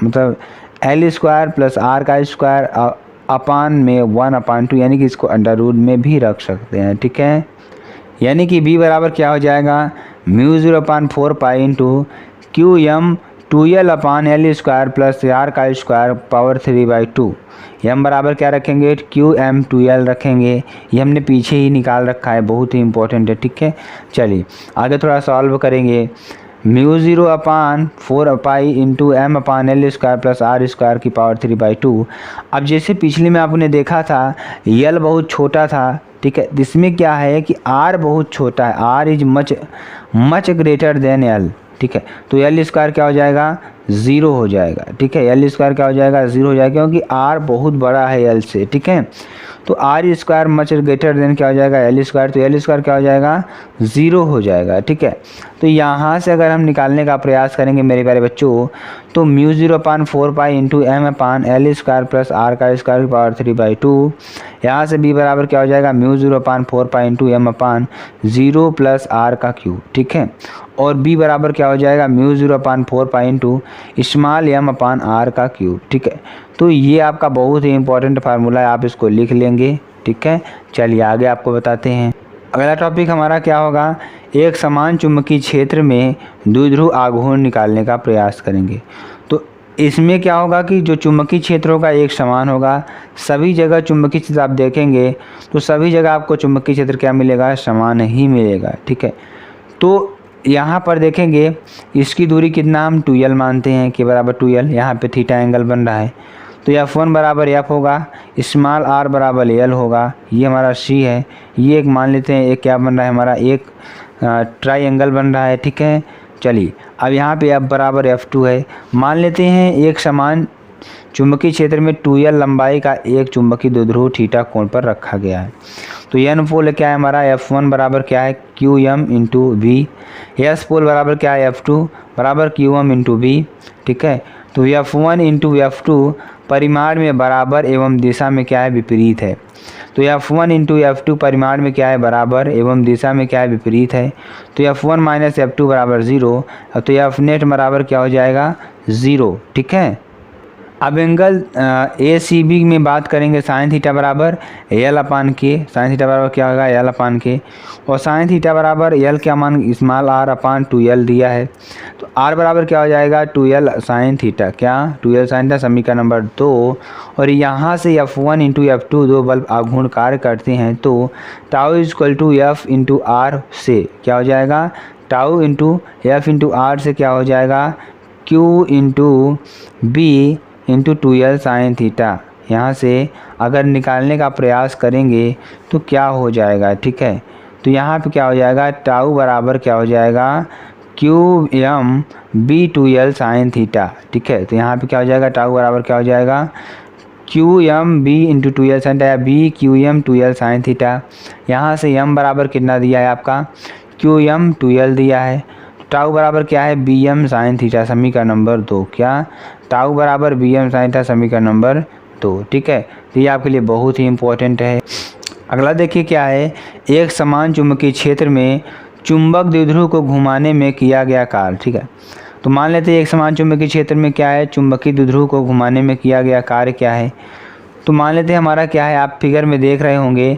मतलब L² प्लस R का स्क्वायर अपान में 1/2, यानी कि इसको अंडर रूट में भी रख सकते हैं। ठीक है, यानी कि B बराबर क्या हो जाएगा, μ0/4 इंटू Qm2L/L² प्लस R का स्क्वायर पावर 3/2। M बराबर क्या रखेंगे, Qm2L रखेंगे, ये हमने पीछे ही निकाल रखा है, बहुत ही इंपॉर्टेंट है। ठीक है, चलिए आगे थोड़ा सॉल्व करेंगे। μ0/4 इंटू M/L² प्लस R² की पावर 3/2। अब जैसे पिछले में आपने देखा था L बहुत छोटा था, ठीक है, इसमें क्या है कि R बहुत छोटा है, R is much greater than L। ठीक है, तो L² क्या हो जाएगा, 0 हो जाएगा। ठीक है, L² क्या हो जाएगा, 0 हो जाएगा, क्योंकि R बहुत बड़ा है L से। ठीक है, तो R² मच ग्रेटर देन क्या हो जाएगा, L², तो L² क्या हो जाएगा, 0 हो जाएगा। ठीक है, तो यहाँ से अगर हम निकालने का प्रयास करेंगे मेरे प्यारे बच्चों, तो μ0/4 इंटू M/L² प्लस R का स्क्वायर की पावर 3/2। यहाँ से B बराबर क्या हो जाएगा, μ0/4 इंटू M/0 प्लस R का क्यूब। ठीक है, और B बराबर क्या हो जाएगा, μ0/4 इंटू स्मॉल M/R का क्यूब। ठीक है, तो ये आपका बहुत ही इंपॉर्टेंट फार्मूला है, आप इसको लिख लेंगे। ठीक है, चलिए आगे आपको बताते हैं। अगला टॉपिक हमारा क्या होगा, एक समान चुंबकीय क्षेत्र में द्विध्रुव आघूर्ण निकालने का प्रयास करेंगे। तो इसमें क्या होगा कि जो चुंबकीय क्षेत्रों का एक समान होगा, सभी जगह चुंबकीय क्षेत्र आप देखेंगे तो सभी जगह आपको चुंबकीय क्षेत्र क्या मिलेगा, समान ही मिलेगा। ठीक है, तो यहाँ पर देखेंगे इसकी दूरी कितना हम 2L मानते हैं कि बराबर 2L, यहाँ पे थीटा एंगल बन रहा है, तो F1 बराबर F होगा, स्मॉल r बराबर L होगा, ये हमारा C है। ये एक मान लेते हैं, एक क्या बन रहा है हमारा, एक ट्राइंगल बन रहा है, ठीक है। चलिए अब यहाँ पे F बराबर F2 है। मान लेते हैं एक समान चुंबकीय क्षेत्र में 2L लंबाई का एक चुंबकीय द्विध्रुव थीटा कोण पर रखा गया है। तो N पोल क्या है हमारा, F1 बराबर क्या है QM इंटू V। S पोल बराबर क्या है F2 बराबर QM इंटू V, ठीक है। तो F1 इंटू F2 परिमाण में बराबर एवं दिशा में क्या है विपरीत है। तो F1 इंटू F2 परिमाण में क्या है बराबर एवं दिशा में क्या है विपरीत है। तो F1 माइनस F2 बराबर 0। तो F नेट बराबर क्या हो जाएगा 0, ठीक है। अब एंगल ACB में बात करेंगे साइन थीटा बराबर L अपान के। साइन थीटा बराबर क्या होगा L अपान के, और साइन थीटा बराबर L का मान स्मॉल r अपान 2L दिया है। तो r बराबर क्या हो जाएगा 2L साइन थीटा, क्या 2L साइन थीटा, समीकरण नंबर 2। और यहाँ से F1 इंटू F2 दो बल्ब आघूर्ण कार्य करते हैं, तो tau is equal to F into R से क्या हो जाएगा, tau into F into R से क्या हो जाएगा Q into B into 2L sine theta. यहाँ से अगर निकालने का प्रयास करेंगे तो क्या हो जाएगा, ठीक है। तो यहाँ पे क्या हो जाएगा टाउ बराबर क्या हो जाएगा QM B 2L sine theta, ठीक है। तो यहाँ पे क्या हो जाएगा टाउ बराबर क्या हो जाएगा QM B into 2L sine theta, B QM 2L sine theta. यहाँ से M बराबर कितना दिया है आपका QM 2L दिया है। टाउ बराबर क्या है BM साइन थीटा, समीकरण नंबर 2, क्या टाउ बराबर BM साइन थीटा, समीकरण नंबर 2, ठीक है। तो ये आपके लिए बहुत ही इम्पोर्टेंट है। अगला देखिए क्या है, एक समान चुंबकीय क्षेत्र में चुंबक द्विध्रुव को घुमाने में किया गया कार्य, ठीक है। तो मान लेते हैं एक समान चुंबकीय क्षेत्र में क्या है चुंबकीय द्विध्रुव को घुमाने में किया गया कार्य क्या है। तो मान लेते हैं हमारा क्या है, आप फिगर में देख रहे होंगे,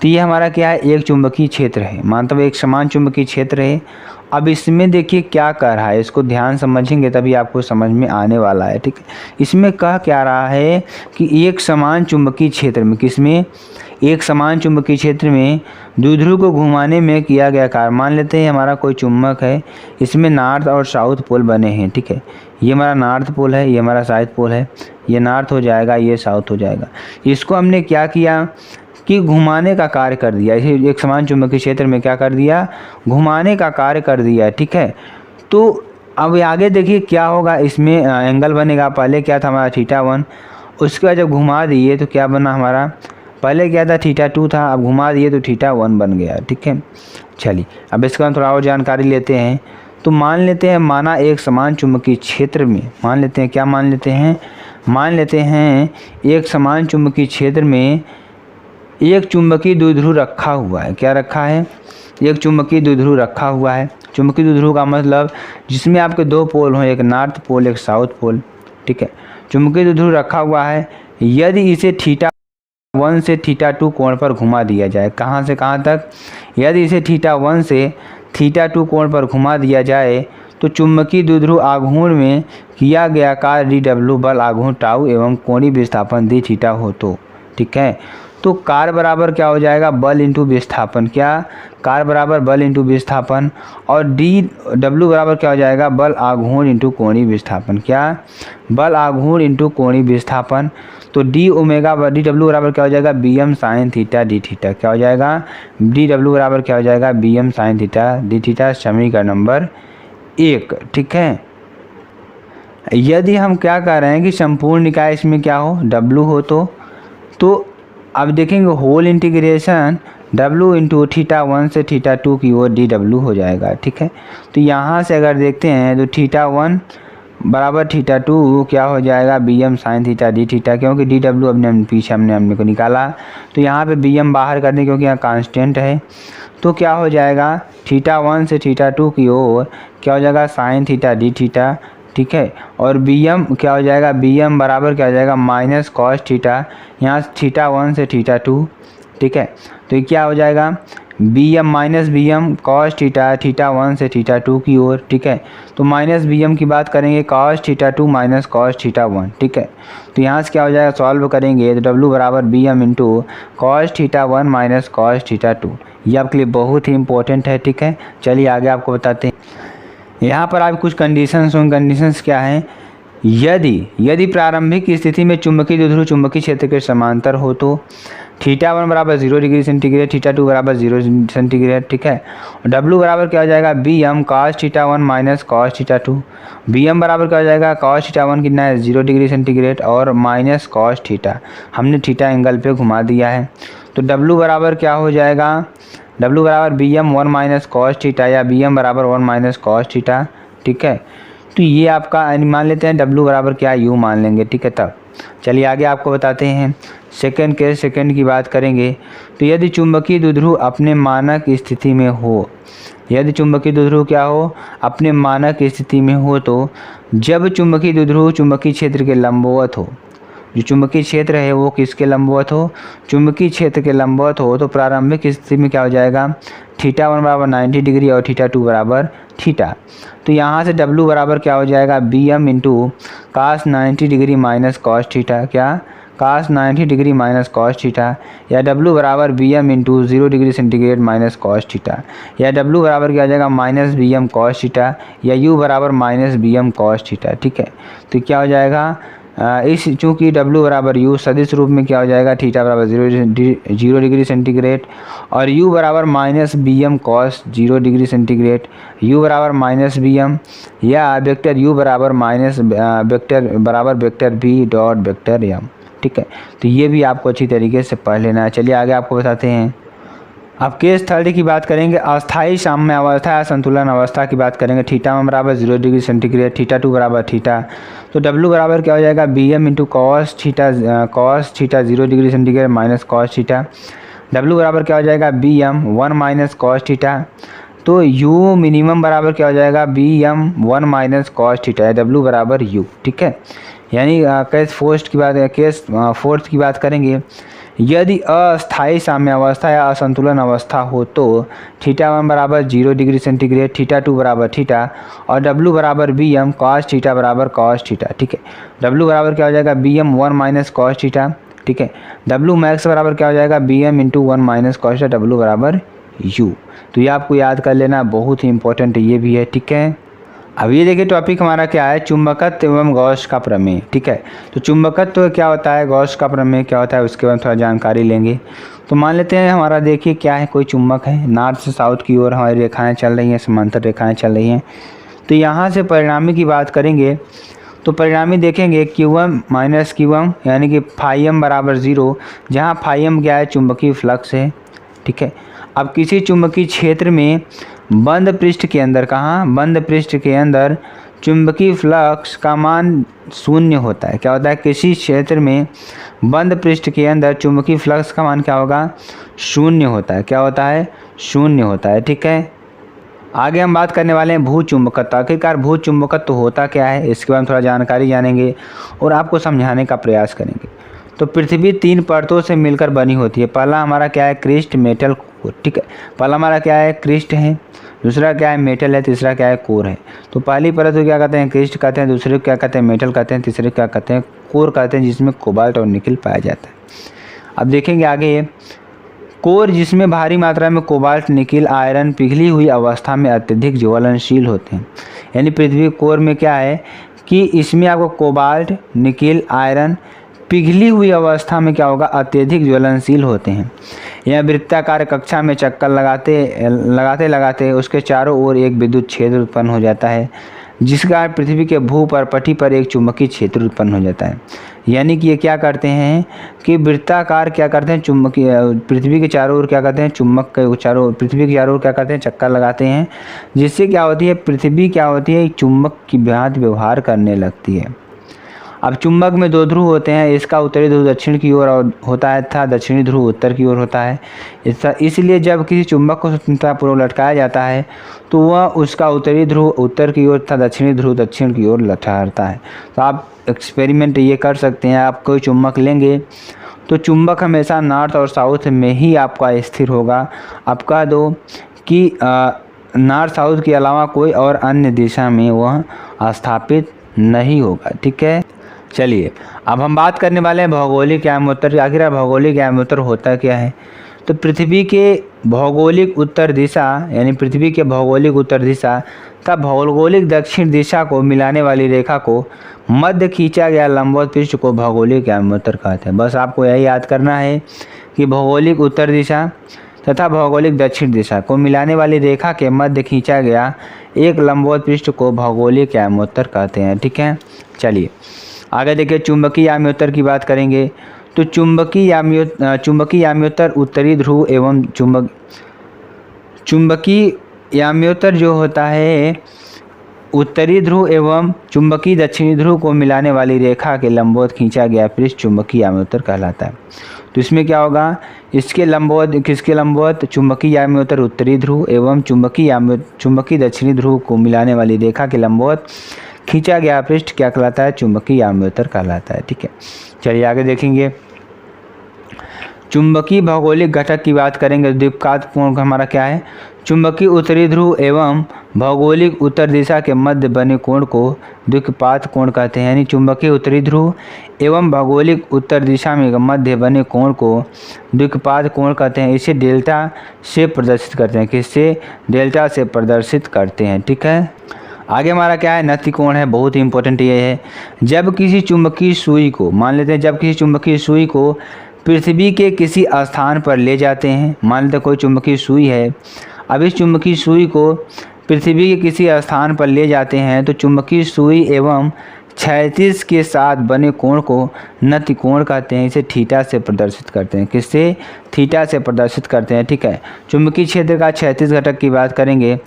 तो ये हमारा क्या है एक चुंबकीय क्षेत्र है, मतलब एक समान चुंबकीय क्षेत्र है। अब इसमें देखिए क्या कर रहा है, इसको ध्यान समझेंगे तभी आपको समझ में आने वाला है, ठीक है। इसमें कह क्या रहा है कि एक समान चुंबकीय क्षेत्र में, किसमें एक समान चुंबकीय क्षेत्र में द्विध्रुव को घुमाने में किया गया कार्य। मान लेते हैं हमारा कोई चुंबक है, इसमें नॉर्थ और साउथ पोल बने हैं, ठीक है। ये हमारा नॉर्थ पोल है, ये हमारा साउथ पोल है, ये नॉर्थ हो जाएगा, ये साउथ हो जाएगा। इसको हमने क्या किया कि घुमाने का कार्य कर दिया, इसे एक समान चुंबकीय क्षेत्र में क्या कर दिया घुमाने का कार्य कर दिया, ठीक है। तो अब आगे देखिए क्या होगा, इसमें एंगल बनेगा। पहले क्या था हमारा θ1, उसके बाद जब घुमा दिए तो क्या बना हमारा, पहले क्या था θ2 था, अब घुमा दिए तो θ1 बन गया, ठीक है। चलिए अब इसका थोड़ा और जानकारी लेते हैं। तो मान लेते हैं माना एक समान चुंबकीय क्षेत्र में, मान लेते हैं क्या मान लेते हैं एक समान चुंबकीय क्षेत्र में एक चुंबकीय द्विध्रुव रखा हुआ है। क्या रखा है, एक चुंबकीय द्विध्रुव रखा हुआ है। चुंबकीय द्विध्रुव का मतलब जिसमें आपके दो पोल हों, एक नॉर्थ पोल एक साउथ पोल, ठीक है। चुंबकीय द्विध्रुव रखा हुआ है। यदि इसे θ1 से θ2 कोण पर घुमा दिया जाए, कहाँ से कहाँ तक, यदि इसे θ1 से θ2 कोण पर घुमा दिया जाए तो चुंबकीय द्विध्रुव आघूर्ण में किया गया कार्य dw बल आघूर्ण टाउ एवं कोणीय विस्थापन dθ हो, तो ठीक है। तो कार्य बराबर क्या हो जाएगा बल इंटू विस्थापन, क्या कार्य बराबर बल इंटू विस्थापन, और dw बराबर क्या हो जाएगा बल आघूर्ण इंटू कोणीय विस्थापन, क्या बल आघूर्ण इंटू कोणीय विस्थापन। तो dw बराबर क्या हो जाएगा bm साइन थीटा dθ, क्या हो जाएगा dw बराबर क्या हो जाएगा bm साइन थीटा dθ, समीकरण नंबर 1, ठीक है। यदि हम क्या कह रहे हैं कि संपूर्ण निकाय इसमें क्या हो w हो, तो अब देखेंगे होल इंटीग्रेशन w इंटू θ1 से θ2 की ओर dw हो जाएगा, ठीक है। तो यहाँ से अगर देखते हैं तो θ1 बराबर θ2 क्या हो जाएगा bm साइन थीटा dθ, क्योंकि dw अपने पीछे हमने को निकाला, तो यहाँ पे bm बाहर कर दें क्योंकि यहाँ कांस्टेंट है। तो क्या हो जाएगा θ1 से θ2 की ओर क्या हो जाएगा साइन थीटा dθ, ठीक है। और bm क्या हो जाएगा bm बराबर क्या हो जाएगा माइनस कॉस थीटा, यहाँ θ1 से θ2, ठीक है। तो ये क्या हो जाएगा bm minus bm cos theta θ1 से θ2 की ओर, ठीक है। तो माइनस bm की बात करेंगे कॉस θ2 माइनस कॉस θ1, ठीक है। तो यहाँ से क्या हो जाएगा सॉल्व करेंगे तो w बराबर bm into cos θ1 minus cos θ2। ये आपके लिए बहुत ही इंपॉर्टेंट है, ठीक है। चलिए आगे आपको बताते हैं। यहाँ पर आप कुछ कंडीशंस होंगे, कंडीशंस क्या हैं, यदि प्रारंभिक स्थिति में चुंबकीय द्विध्रुव चुंबकीय क्षेत्र के समांतर हो तो थीटा 1 बराबर 0 डिग्री सेंटीग्रेड, थीटा 2 बराबर 0 सेंटीग्रेड, ठीक है। डब्लू बराबर क्या हो जाएगा, B M cos theta 1 minus cos theta 2। B M बराबर क्या हो जाएगा, कॉस थीटा 1 कितना है 0 डिग्री सेंटीग्रेड और माइनस कॉस थीटा, हमने थीटा एंगल पे घुमा दिया है। तो डब्लू बराबर क्या हो जाएगा, डब्लू बराबर B M 1 minus cos theta या बी एम बराबर 1 माइनस कॉस थीटा, ठीक है। तो ये आपका मान लेते हैं डब्लू बराबर क्या यू मान लेंगे, ठीक है। तब चलिए आगे आपको बताते हैं सेकंड केस, सेकंड की बात करेंगे। तो यदि चुंबकीय द्विध्रुव अपने मानक स्थिति में हो, यदि चुंबकीय द्विध्रुव क्या हो, अपने मानक स्थिति में हो, तो जब चुंबकीय द्विध्रुव चुंबकीय क्षेत्र के लंबवत हो, जो चुंबकीय क्षेत्र है वो किसके लंबवत हो, चुंबकीय क्षेत्र के लंबवत हो, तो प्रारंभिक स्थिति में क्या हो जाएगा, थीटा 1 बराबर 90 डिग्री और थीटा 2 बराबर थीटा। तो यहाँ से डब्लू बराबर क्या हो जाएगा, B M into cos 90 degree minus cos theta, क्या cos 90 degree minus cos theta, या डब्लू बराबर B M into 0 degree centigrade minus cos theta, या डब्लू बराबर क्या हो जाएगा minus B M cos theta, या यू बराबर minus B M cos theta, ठीक है। तो क्या हो जाएगा, इस चूँकि W बराबर U सदिश रूप में क्या हो जाएगा, थीटा बराबर 0 डिग्री सेंटीग्रेड और U बराबर minus B M cos 0 degree centigrade, U बराबर माइनस बी एम, या वेक्टर U बराबर माइनस वेक्टर बराबर vector B dot vector M, ठीक है। तो ये भी आपको अच्छी तरीके से पढ़ लेना है। चलिए आगे आपको बताते हैं। अब केस थर्ड की बात करेंगे, अस्थायी साम्य अवस्था या संतुलन अवस्था की बात करेंगे। थीटा 1 बराबर 0 डिग्री सेंटीग्रेड, थीटा 2 बराबर थीटा, तो डब्लू बराबर क्या हो जाएगा, B M into cos theta 0 degree centigrade minus cos theta, W बराबर क्या हो जाएगा, B M 1 minus cos theta. तो यू मिनिमम बराबर क्या हो जाएगा, B M 1 minus cos theta है, डब्लू बराबर यू, ठीक है। यानी केस फोर्थ की बात करेंगे। यदि अस्थायी साम्य अवस्था या असंतुलन अवस्था हो तो थीटा 1 बराबर 0 डिग्री सेंटीग्रेड, थीटा 2 बराबर थीटा और डब्लू बराबर बी एम कॉस थीटा बराबर कॉस थीटा, ठीक है। डब्लू बराबर क्या हो जाएगा, B M 1 minus cos theta, ठीक है। डब्लू मैक्स बराबर क्या हो जाएगा, B M into 1 minus cos theta, W बराबर यू। तो ये आपको याद कर लेना, बहुत ही इंपॉर्टेंट ये भी है, ठीक है। अब ये देखिए टॉपिक हमारा क्या है, चुंबकत्व एवं गॉस का प्रमेय, ठीक है। तो चुंबकत्व क्या होता है, गॉस का प्रमेय क्या होता है, उसके बाद थोड़ा जानकारी लेंगे। तो मान लेते हैं हमारा देखिए क्या है, कोई चुंबक है, नॉर्थ से साउथ की ओर हमारी रेखाएं चल रही हैं, समांतर रेखाएं चल रही हैं। तो यहाँ से परिणामी की बात करेंगे तो परिणामी देखेंगे Q1 माइनस Q1 यानी कि φm बराबर 0, जहाँ φm क्या है, चुंबकीय फ्लक्स है, ठीक है। अब किसी चुंबकीय क्षेत्र में बंद पृष्ठ के अंदर, कहाँ, बंद पृष्ठ के अंदर चुंबकीय फ्लक्स का मान शून्य होता है। क्या होता है, किसी क्षेत्र में बंद पृष्ठ के अंदर चुंबकीय फ्लक्स का मान क्या होगा, शून्य होता है। क्या होता है, शून्य होता है, ठीक है। आगे हम बात करने वाले हैं भू चुंबकत्व। आखिरकार भू चुंबकत्व होता क्या है, इसके बारे में थोड़ा जानकारी जानेंगे और आपको समझाने का प्रयास करेंगे। तो पृथ्वी 3 परतों से मिलकर बनी होती है। पहला हमारा क्या है, क्रिस्ट, मेटल, कोर, ठीक है। पहला हमारा क्या है, क्रिस्ट है, दूसरा क्या है, मेटल है, तीसरा क्या है, कोर है। तो पहली परत को क्या कहते हैं, क्रिस्ट कहते हैं, दूसरे को क्या कहते हैं, मेटल कहते हैं, तीसरे को क्या कहते हैं, कोर कहते हैं, जिसमें कोबाल्ट और निकल पाया जाता है। अब देखेंगे आगे, कोर जिसमें भारी मात्रा में कोबाल्ट, निकल, आयरन पिघली हुई अवस्था में अत्यधिक ज्वलनशील होते हैं। यानी पृथ्वी कोर में क्या है कि इसमें आपको कोबाल्ट, निकल, आयरन पिघली हुई अवस्था में क्या होगा, अत्यधिक ज्वलनशील होते हैं। यह वृत्ताकार कक्षा में चक्कर लगाते उसके चारों ओर एक विद्युत क्षेत्र उत्पन्न हो जाता है, जिसका पृथ्वी के भू पर पट्टी पर एक चुंबकीय क्षेत्र उत्पन्न हो जाता है। यानी कि ये क्या करते हैं कि वृत्ताकार क्या करते हैं, चुंबकीय पृथ्वी के चारों ओर क्या करते हैं, चुंबक के चारों, पृथ्वी के चारों ओर क्या करते हैं, चक्कर लगाते हैं, जिससे क्या होती है, पृथ्वी क्या होती है, एक चुंबक की भांति व्यवहार करने लगती है। अब चुंबक में 2 ध्रुव होते हैं, इसका उत्तरी ध्रुव दक्षिण की ओर होता है तथा दक्षिणी ध्रुव उत्तर की ओर होता है। इसलिए जब किसी चुंबक को स्वतंत्रतापूर्वक लटकाया जाता है तो वह उसका उत्तरी ध्रुव उत्तर की ओर तथा दक्षिणी ध्रुव दक्षिण की ओर लटकाता है। तो आप एक्सपेरिमेंट ये कर सकते हैं, आप कोई चुंबक लेंगे तो चुंबक हमेशा नॉर्थ और साउथ में ही आपका स्थिर होगा। आप कह दो कि नॉर्थ साउथ के अलावा कोई और अन्य दिशा में वह स्थापित नहीं होगा, ठीक है। चलिए अब हम बात करने वाले हैं भौगोलिक आयमोत्तर। आखिर भौगोलिक आयमोत्तर होता क्या है। तो पृथ्वी के भौगोलिक उत्तर दिशा यानी पृथ्वी के भौगोलिक उत्तर दिशा तथा भौगोलिक दक्षिण दिशा को मिलाने वाली रेखा को मध्य खींचा गया लंबवत पृष्ठ को भौगोलिक याम्योत्तर कहते हैं। बस आपको यही याद करना है कि भौगोलिक उत्तर दिशा तथा भौगोलिक दक्षिण दिशा को मिलाने वाली रेखा के मध्य खींचा गया एक लंबवत पृष्ठ को भौगोलिक याम्योत्तर कहते हैं। ठीक है, चलिए आगे देखिए चुंबकीय याम्योत्तर की बात करेंगे। तो चुंबकीय याम्योत्तर उत्तरी ध्रुव एवं चुंबकीय याम्योत्तर जो होता है उत्तरी ध्रुव एवं चुंबकीय दक्षिणी ध्रुव को मिलाने वाली रेखा के लंबवत खींचा गया पृष्ठ चुंबकीय याम्योत्तर कहलाता है। तो इसमें क्या होगा, इसके लंबवत किसके लंबवत, चुंबकीय याम्योत्तर उत्तरी ध्रुव एवं चुंबकीय दक्षिणी ध्रुव को मिलाने वाली रेखा के लंबवत खींचा गया पृष्ठ क्या कहलाता है, चुंबकीय याम्योत्तर कहलाता है। ठीक है, चलिए आगे देखेंगे। चुंबकीय भौगोलिक घटक की बात करेंगे तो द्विघात कोण हमारा क्या है, चुंबकीय उत्तरी ध्रुव एवं भौगोलिक उत्तर दिशा के मध्य बने कोण को द्विघात कोण कहते हैं। यानी चुंबकीय उत्तरी ध्रुव एवं भौगोलिक उत्तर दिशा में मध्य बने कोण को द्विघात कोण कहते हैं। इसे डेल्टा से प्रदर्शित करते हैं। किससे, डेल्टा से प्रदर्शित करते हैं। ठीक है, आगे हमारा क्या है, नति कोण है, बहुत ही इंपॉर्टेंट ये है। जब किसी चुंबकीय सुई को, मान लेते हैं जब किसी चुंबकीय सुई को पृथ्वी के किसी स्थान पर ले जाते हैं, मान लेते कोई चुंबकीय सुई है, अब इस चुंबकीय सुई को पृथ्वी के किसी स्थान पर ले जाते हैं तो चुंबकीय सुई एवं क्षैतिज के साथ बने कोण को नति कोण कहते हैं। इसे थीटा से प्रदर्शित करते हैं। किससे, थीटा से प्रदर्शित करते हैं। ठीक है, चुंबकीय क्षेत्र का क्षैतिज घटक की बात करेंगे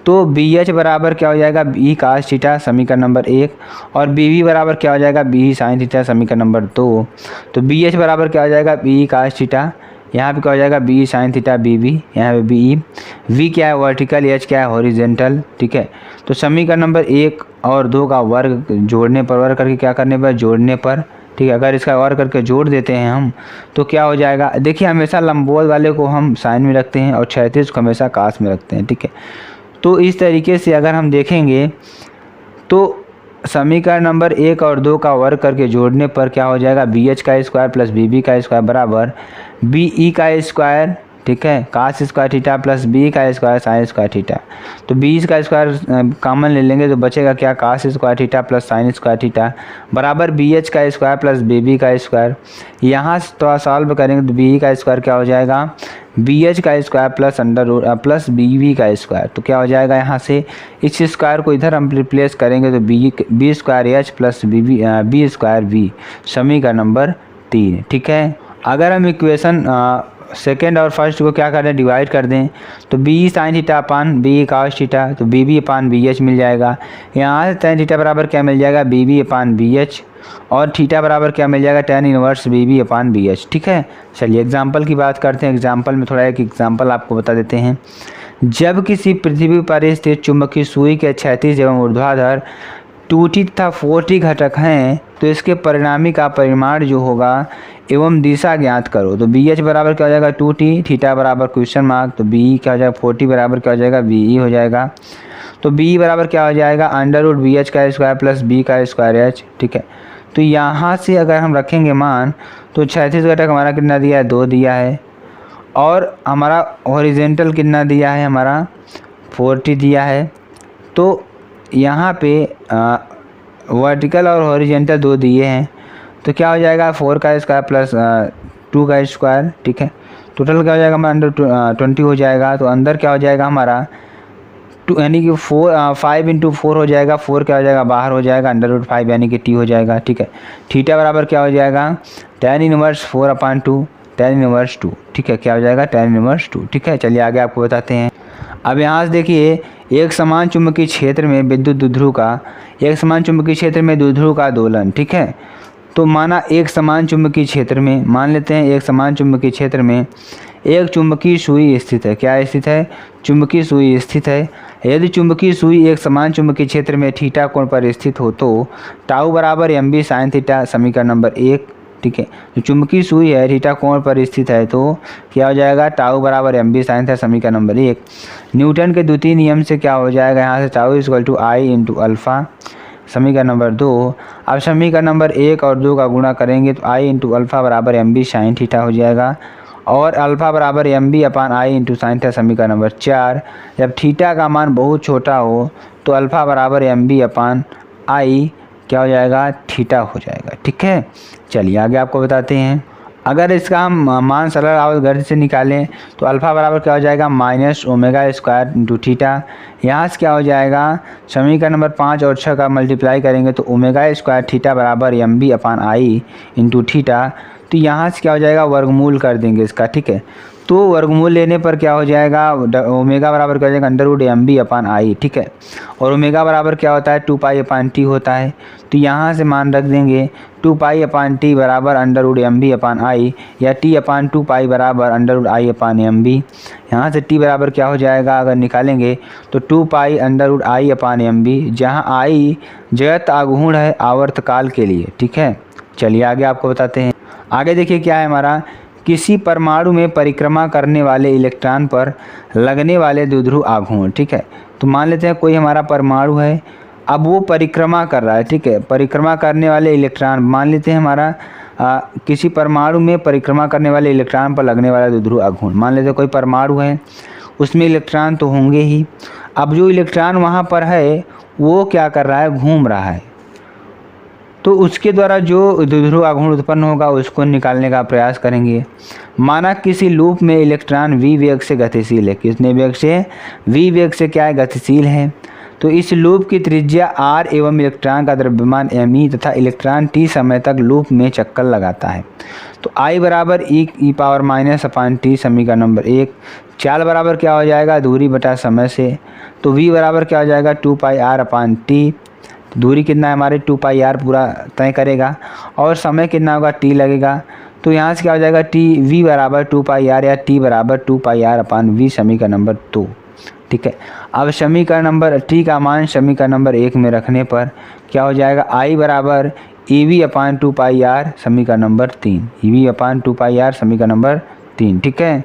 तो बी एच बराबर क्या हो जाएगा, बी कास थीटा समीकरण नंबर 1, और बी वी बराबर क्या हो जाएगा, बी साइन थीटा समीकरण नंबर 2। तो बी एच बराबर क्या हो जाएगा, बी कास थीटा, यहाँ पे क्या हो जाएगा, B sine theta B V, यहाँ पे बी ई, वी क्या है वर्टिकल, एच क्या है हॉरिजेंटल। ठीक है, तो समीकरण नंबर 1 और 2 का वर्ग जोड़ने पर, वर्ग करके क्या करने पर, जोड़ने पर। ठीक है, अगर इसका वर्ग करके जोड़ देते हैं हम तो क्या हो जाएगा, देखिए हमेशा लंबवत वाले को हम साइन में रखते हैं और क्षैतिज को हमेशा कास में रखते हैं। ठीक है, तो इस तरीके से अगर हम देखेंगे तो समीकरण नंबर 1 और 2 का वर्ग करके जोड़ने पर क्या हो जाएगा, बी एच का स्क्वायर प्लस बी बी का स्क्वायर बराबर बी ई का स्क्वायर, ठीक है, cos square theta plus B का स्क्वायर साइन स्क्वायर थीटा। तो बी का स्क्वायर कॉमन ले लेंगे तो बचेगा क्या, cos square theta plus sine square theta बराबर बी एच का स्क्वायर प्लस बी बी का स्क्वायर। यहाँ से थोड़ा सॉल्व करेंगे तो बी का स्क्वायर क्या हो जाएगा, बी एच का square plus under root plus B V का स्क्वायर। तो क्या हो जाएगा, यहाँ से इस स्क्वायर को इधर हम रिप्लेस करेंगे तो B square H plus B square V, समीकरण नंबर 3। ठीक है, अगर हम इक्वेशन सेकेंड और फर्स्ट को क्या कर दें, डिवाइड कर दें तो B sine theta upon B cos theta, तो B B upon B H मिल जाएगा। यहाँ से tan थीटा बराबर क्या मिल जाएगा, B B upon B H, और थीटा बराबर क्या मिल जाएगा, tan inverse B B upon B H. ठीक है, चलिए एग्जाम्पल की बात करते हैं। एग्जाम्पल में थोड़ा एक एग्जाम्पल आपको बता देते हैं। जब किसी पृथ्वी पर स्थित चुंबकीय सुई के क्षैतिज एवं ऊर्ध्वाधर 2t तथा 4t घटक हैं तो इसके परिणामी का परिमाण जो होगा एवं दिशा ज्ञात करो। तो बी एच बराबर क्या हो जाएगा, 2t, थीटा बराबर क्वेश्चन मार्क, तो बी क्या हो जाएगा, 4t बराबर क्या हो जाएगा, बी ई हो जाएगा। तो बी बराबर क्या हो जाएगा, अंडर रूट बी एच का स्क्वायर प्लस बी का स्क्वायर एच। ठीक है, तो यहाँ से अगर हम रखेंगे मान तो क्षैतिज घटक हमारा कितना दिया है, 2 दिया है, और हमारा हॉरिजेंटल कितना दिया है, हमारा 4t दिया है। तो यहाँ पे वर्टिकल और हॉरिजेंटल 2 दिए हैं तो क्या हो जाएगा, 4 का स्क्वायर प्लस 2 का स्क्वायर। ठीक है, टोटल क्या हो जाएगा हमारा अंडर 20 हो जाएगा। तो अंदर क्या हो जाएगा हमारा 2 यानी कि 5 इंटू 4 हो जाएगा, 4 क्या हो जाएगा बाहर हो जाएगा, अंडर रूट 5 यानी कि t हो जाएगा। ठीक है, थीटा बराबर क्या हो जाएगा, tan इनवर्स 4 अपान 2, tan इनवर्स 2। ठीक है, क्या हो जाएगा, tan इनवर्स 2। ठीक है, चलिए आगे आपको बताते हैं। अब यहाँ से देखिए एक समान चुंबकीय क्षेत्र में विद्युत द्विध्रुव का, एक समान चुंबकीय क्षेत्र में द्विध्रुव का दोलन। ठीक है, तो माना एक समान चुंबकीय क्षेत्र में, मान लेते हैं एक समान चुंबकीय क्षेत्र में एक चुंबकीय सुई स्थित है। क्या स्थित है, चुंबकीय सुई स्थित है। यदि चुंबकीय सुई एक समान चुंबकीय क्षेत्र में थीटा कोण पर स्थित हो तो टाउ बराबर एम बी साइन थीटा, समीकरण नंबर 1। ठीक है, जो चुंबकीय सुई है थीटा कोण पर स्थित है तो क्या हो जाएगा, टाउ बराबर एम बी साइन थीटा, समीकरण नंबर 1। न्यूटन के द्वितीय नियम से क्या हो जाएगा, यहाँ से tau equal to I into alpha, समीकरण नंबर 2। अब समीकरण नंबर 1 और 2 का गुणा करेंगे तो आई इंटू अल्फ़ा बराबर एम बी साइन थीटा हो जाएगा, और अल्फ़ा बराबर एम बी अपान आई इंटू साइन थीटा समीकरण नंबर 4। जब थीटा का मान बहुत छोटा हो तो अल्फ़ा बराबर एम बी अपान आई क्या हो जाएगा, थीटा हो जाएगा। ठीक है, चलिए आगे आपको बताते हैं। अगर इसका हम मान सरल आवर्त गणित से निकालें तो अल्फ़ा बराबर क्या हो जाएगा, minus omega square into theta. यहाँ से क्या हो जाएगा, समीकरण नंबर 5 और 6 का मल्टीप्लाई करेंगे तो ओमेगा स्क्वायर थीटा बराबर एम बी अपान आई इंटू थीटा। तो यहाँ से क्या हो जाएगा, वर्गमूल कर देंगे इसका। ठीक है, तो वर्गमूल लेने पर क्या हो जाएगा, ओमेगा बराबर क्या हो जाएगा, under root M B upon आई। ठीक है, और ओमेगा बराबर क्या होता है, 2 पाई अपान टी होता है। तो यहाँ से मान रख देंगे 2 पाई अपान टी बराबर under root M B upon I, या टी अपान 2 पाई बराबर under root I upon M B. यहाँ से टी बराबर क्या हो जाएगा, अगर निकालेंगे तो 2 pi under root I upon M B, जहाँ आई जगत आघूर्ण है आवर्तकाल के लिए। ठीक है, चलिए आगे आपको बताते हैं। आगे देखिए क्या है हमारा, किसी परमाणु में परिक्रमा करने वाले इलेक्ट्रॉन पर लगने वाले द्विध्रुव आघूर्ण। ठीक है, तो मान लेते हैं कोई हमारा परमाणु है, अब वो परिक्रमा कर रहा है। ठीक है, परिक्रमा करने वाले इलेक्ट्रॉन, मान लेते हैं हमारा किसी परमाणु में परिक्रमा करने वाले इलेक्ट्रॉन पर लगने वाला द्विध्रुव आघूर्ण। मान लेते हैं कोई परमाणु है, उसमें इलेक्ट्रॉन तो होंगे ही। अब जो इलेक्ट्रॉन वहाँ पर है वो क्या कर रहा है, घूम रहा है, तो उसके द्वारा जो द्विध्रुव आघूर्ण उत्पन्न होगा उसको निकालने का प्रयास करेंगे। माना किसी लूप में इलेक्ट्रॉन v वेग से गतिशील है, कितने वेग से, v वेग से क्या है, गतिशील है। तो इस लूप की त्रिज्या r एवं इलेक्ट्रॉन का द्रव्यमान me तथा इलेक्ट्रॉन t समय तक लूप में चक्कर लगाता है। तो I बराबर e पावर माइनस अपान टी समीकरण नंबर 1। चाल बराबर क्या हो जाएगा, दूरी बटा समय से। तो v बराबर क्या हो जाएगा, 2 पाई r अपान टी। दूरी कितना है हमारे, 2 पाई आर पूरा तय करेगा, और समय कितना होगा, टी लगेगा। तो यहाँ से क्या हो जाएगा, टी वी बराबर 2 पाई आर, या टी बराबर 2 पाई आर अपान वी, समीकरण नंबर 2। ठीक है, अब समीकरण नंबर टी का मान समीकरण नंबर 1 में रखने पर क्या हो जाएगा, आई बराबर E V upon 2 pi R समीकरण number 3, E V upon 2 pi R समीकरण नंबर 3। ठीक है,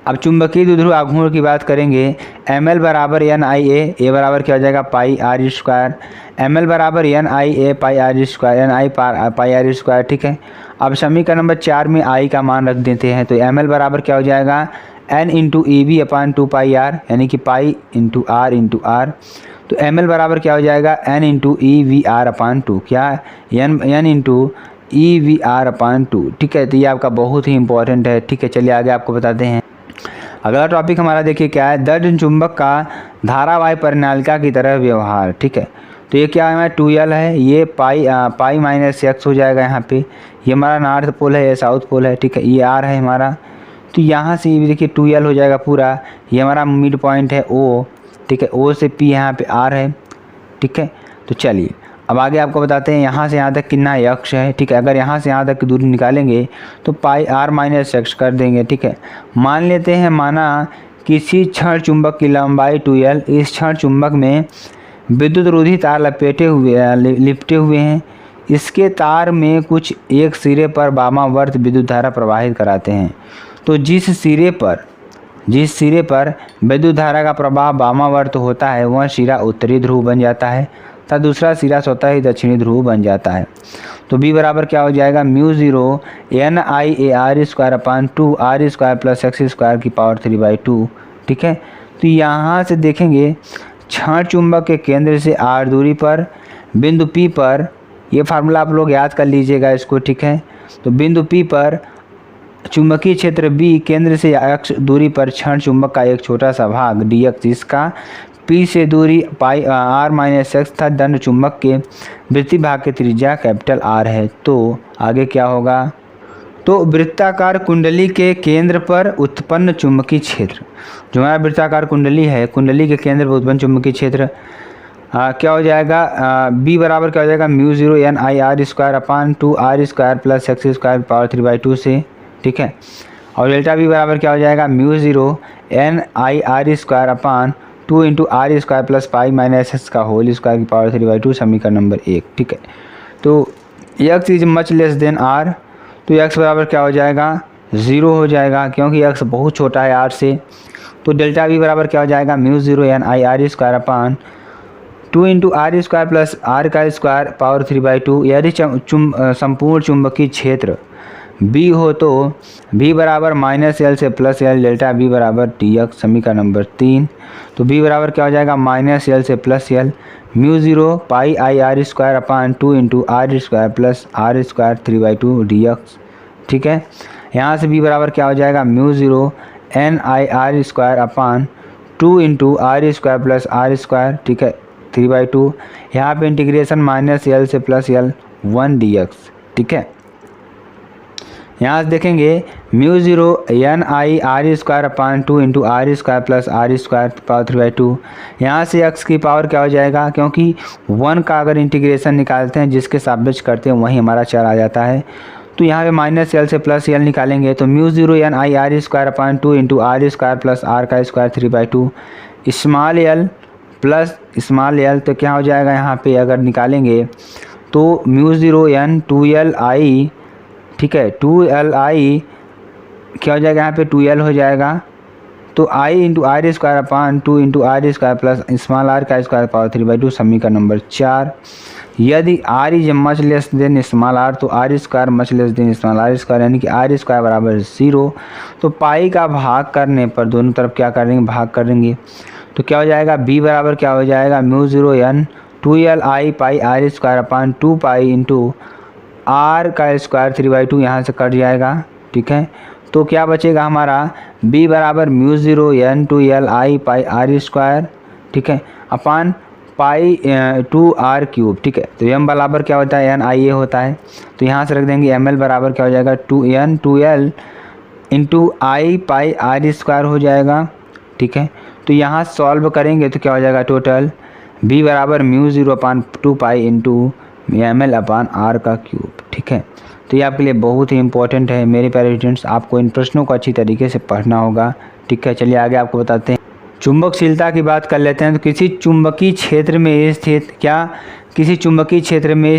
अब चुंबकीय द्विध्रुव आघूर्ण की बात करेंगे। एम एल बराबर एन आई ए बराबर क्या हो जाएगा, pi R square. M L बराबर N I A pi R square, N I pi R square. ठीक है, अब समीकरण नंबर 4 में आई का मान रख देते हैं। तो एम एल बराबर क्या हो जाएगा, N into E V upon 2 pi R, यानी कि पाई इंटू आर। तो एम एल बराबर क्या हो जाएगा, N into E V R upon 2, क्या N into E V R upon 2। ठीक है, तो ये आपका बहुत ही इंपॉर्टेंट है। ठीक है, चलिए आगे आपको बताते हैं। अगला टॉपिक हमारा देखिए क्या है, दर्जन चुंबक का धारावाही परिनालिका की तरह व्यवहार। ठीक है, तो ये क्या है, 2L है, ये पाई माइनस एक्स हो जाएगा यहाँ पे। ये हमारा नॉर्थ पोल है, ये साउथ पोल है। ठीक है, ये आर है हमारा, तो यहाँ से ये देखिए 2L हो जाएगा पूरा। ये हमारा मिड पॉइंट है O। ठीक है, O से P यहाँ पे R है। ठीक है, तो चलिए अब आगे आपको बताते हैं यहाँ से यहाँ तक कितना अक्ष है। ठीक है, अगर यहाँ से यहाँ तक की दूरी निकालेंगे तो पाई आर माइनस एक्स कर देंगे। ठीक है, मान लेते हैं, माना किसी क्षण चुंबक की लंबाई 2L, इस क्षण चुंबक में विद्युत रोधी तार लिपटे हुए हैं। इसके तार में कुछ एक सिरे पर वामावर्त विद्युत धारा प्रवाहित कराते हैं। तो जिस सिरे पर विद्युत धारा का प्रवाह वामावर्त होता है वह सिरा उत्तरी ध्रुव बन जाता है तथा दूसरा सिरा स्वतः ही दक्षिणी ध्रुव बन जाता है। तो बी बराबर क्या हो जाएगा, μ0 N I A R square upon 2 R square plus X square की पावर 3/2। ठीक है, तो यहाँ से देखेंगे क्षण चुंबक के केंद्र से आर दूरी पर बिंदु पी पर, ये फार्मूला आप लोग याद कर लीजिएगा इसको। ठीक है, तो बिंदु पी पर चुंबकीय क्षेत्र बी केंद्र से एक्स दूरी पर क्षण चुंबक का एक छोटा सा भाग डी एक्स, जिसका पी से दूरी पाई आर माइनस एक्स था, दंड चुंबक के वृत्तीय भाग की त्रिज्या कैपिटल आर है। तो आगे क्या होगा, तो वृत्ताकार कुंडली के केंद्र पर उत्पन्न चुंबकीय क्षेत्र, जो हमारा वृत्ताकार कुंडली है, कुंडली के केंद्र पर उत्पन्न चुंबकीय क्षेत्र क्या हो जाएगा, बी बराबर क्या हो जाएगा, μ0 N I R square upon 2 R square plus X square power 3/2 से। ठीक है, और डेल्टा बी बराबर क्या हो जाएगा, μ0 N I R square upon 2 into R square plus pi minus X का होल स्क्वायर की पावर 3/2 समीकरण नंबर 1। ठीक है, तो X is much less than R, तो एक्स बराबर क्या हो जाएगा, 0 हो जाएगा, क्योंकि एक्स बहुत छोटा है आर से। तो डेल्टा बी बराबर क्या हो जाएगा, μ0 N I R square upon 2 into R square plus R का स्क्वायर पावर 3/2। यदि संपूर्ण चुंबकीय क्षेत्र बी हो तो बी बराबर माइनस एल से प्लस एल डेल्टा बी बराबर टी एक्स, समीकरण नंबर 3। तो बी बराबर क्या हो जाएगा, माइनस एल से plus L mu zero pi I R square upon 2 into R square plus R square 3/2 D X. ठीक है, यहाँ से बी बराबर क्या हो जाएगा, mu zero N I R square upon 2 into R square plus R square, ठीक है, 3/2। यहाँ पे इंटीग्रेशन माइनस एल से प्लस एल 1 डी एक्स। ठीक है, यहाँ से देखेंगे mu zero N I R square upon 2 into R square plus R square power 3/2। यहाँ से एक्स की पावर क्या हो जाएगा, क्योंकि 1 का अगर इंटीग्रेशन निकालते हैं जिसके सापेक्ष करते हैं वहीं हमारा चर आ जाता है। तो यहाँ पे माइनस एल से प्लस एल निकालेंगे तो mu zero N I R square upon 2 into R square plus R का square 3/2 small L plus small L. तो क्या हो जाएगा, यहाँ पे अगर निकालेंगे तो म्यू ज़ीरो एन 2l आई, ठीक है, 2l आई क्या हो जाएगा, यहाँ पे 2l हो जाएगा। तो i into R square upon 2 into R square plus small R का स्क्वायर पावर 3/2, समीकरण नंबर 4। यदि r is much less than small R तो R square much less than small R square, यानी कि आर स्क्वायर बराबर 0। तो पाई का भाग करने पर दोनों तरफ क्या करेंगे, भाग करेंगे। तो क्या हो जाएगा, b बराबर क्या हो जाएगा, mu zero N 2l I pi R square upon 2 pi into R का स्क्वायर 3/2 यहाँ से कट जाएगा। ठीक है, तो क्या बचेगा हमारा, b बराबर mu zero N 2l I pi R square, ठीक है, अपान पाई 2 आर क्यूब। ठीक है, तो m बराबर क्या होता है, एन आई ए होता है। तो यहाँ से रख देंगे ml बराबर क्या हो जाएगा, 2n 2l into I pi R square हो जाएगा। ठीक है, तो यहाँ सॉल्व करेंगे तो क्या हो जाएगा, टोटल b बराबर mu zero upon 2 pi into ml upon R का क्यूब। ठीक है, तो ये आपके लिए बहुत ही इंपॉर्टेंट है मेरे प्यारे स्टूडेंट्स, आपको इन प्रश्नों को अच्छी तरीके से पढ़ना होगा। ठीक है, चलिए आगे आपको बताते हैं। चुंबकशीलता की बात कर लेते हैं। तो किसी चुंबकीय क्षेत्र में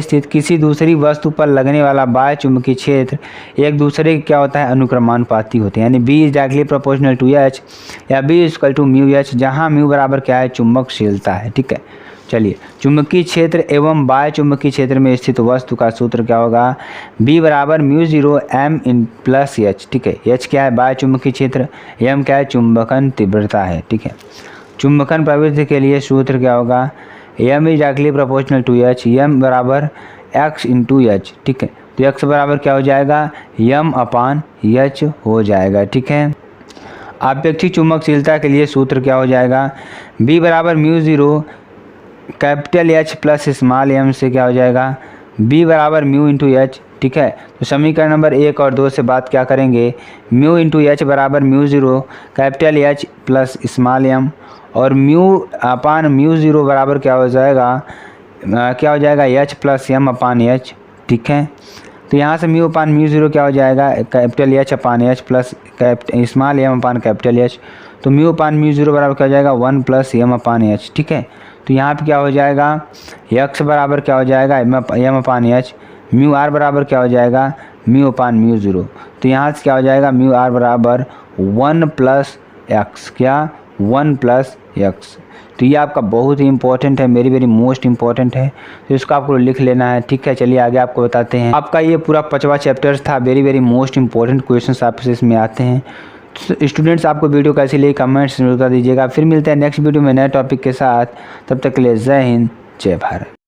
स्थित किसी दूसरी वस्तु पर लगने वाला बाह्य चुंबकीय क्षेत्र एक दूसरे के क्या होता है, अनुक्रमानुपाती होते हैं, यानी B is directly proportional to H या B equal to mu H, जहाँ म्यू बराबर क्या है, चुंबकशीलता है। ठीक है, चलिए चुंबकीय क्षेत्र एवं बाह्य चुंबकीय क्षेत्र में स्थित वस्तु का सूत्र क्या होगा, B बराबर mu zero M in plus H। ठीक है, H क्या है, बाह्य चुंबकीय क्षेत्र, M क्या है, चुंबकन तीव्रता है। ठीक है, चुंबकन प्रवृत्ति के लिए सूत्र क्या होगा, M is directly proportional to H, M बराबर x इंटू H। ठीक है, तो x बराबर क्या हो जाएगा, M अपान H हो जाएगा। ठीक है, आपेक्षिक चुंबकशीलता के लिए सूत्र क्या हो जाएगा, B बराबर mu zero capital H plus small m से क्या हो जाएगा, B बराबर म्यू इंटू H। ठीक है, तो समीकरण नंबर 1 और 2 से बात क्या करेंगे, म्यू इंटू H बराबर mu zero capital H plus small m, और म्यू अपान म्यू ज़ीरो बराबर क्या हो जाएगा, H प्लस m अपान H। ठीक है, तो यहाँ से म्यू अपान म्यू ज़ीरो क्या हो जाएगा, कैपिटल H अपान H प्लस स्मॉल m अपान कैपिटल H। तो म्यू अपान म्यू ज़ीरो बराबर क्या हो जाएगा, 1 प्लस m अपान H। ठीक है, तो यहाँ पे क्या हो जाएगा, x बराबर क्या हो जाएगा, m अपान H, म्यू r बराबर क्या हो जाएगा, म्यू अपान म्यू ज़ीरो। तो यहाँ से क्या हो जाएगा, म्यू r बराबर 1 प्लस x, क्या 1 प्लस x। तो ये आपका बहुत ही इंपॉर्टेंट है, वेरी मोस्ट इंपॉर्टेंट है, तो इसको आपको लिख लेना है। ठीक है, चलिए आगे आपको बताते हैं। आपका ये पूरा 5वां चैप्टर था, वेरी मोस्ट इंपॉर्टेंट क्वेश्चन आपसे इसमें आते हैं। स्टूडेंट्स, आपको वीडियो कैसी लगी कमेंट्स में बता दीजिएगा। फिर मिलते हैं नेक्स्ट वीडियो में नए टॉपिक के साथ, तब तक के लिए जय हिंद, जय भारत।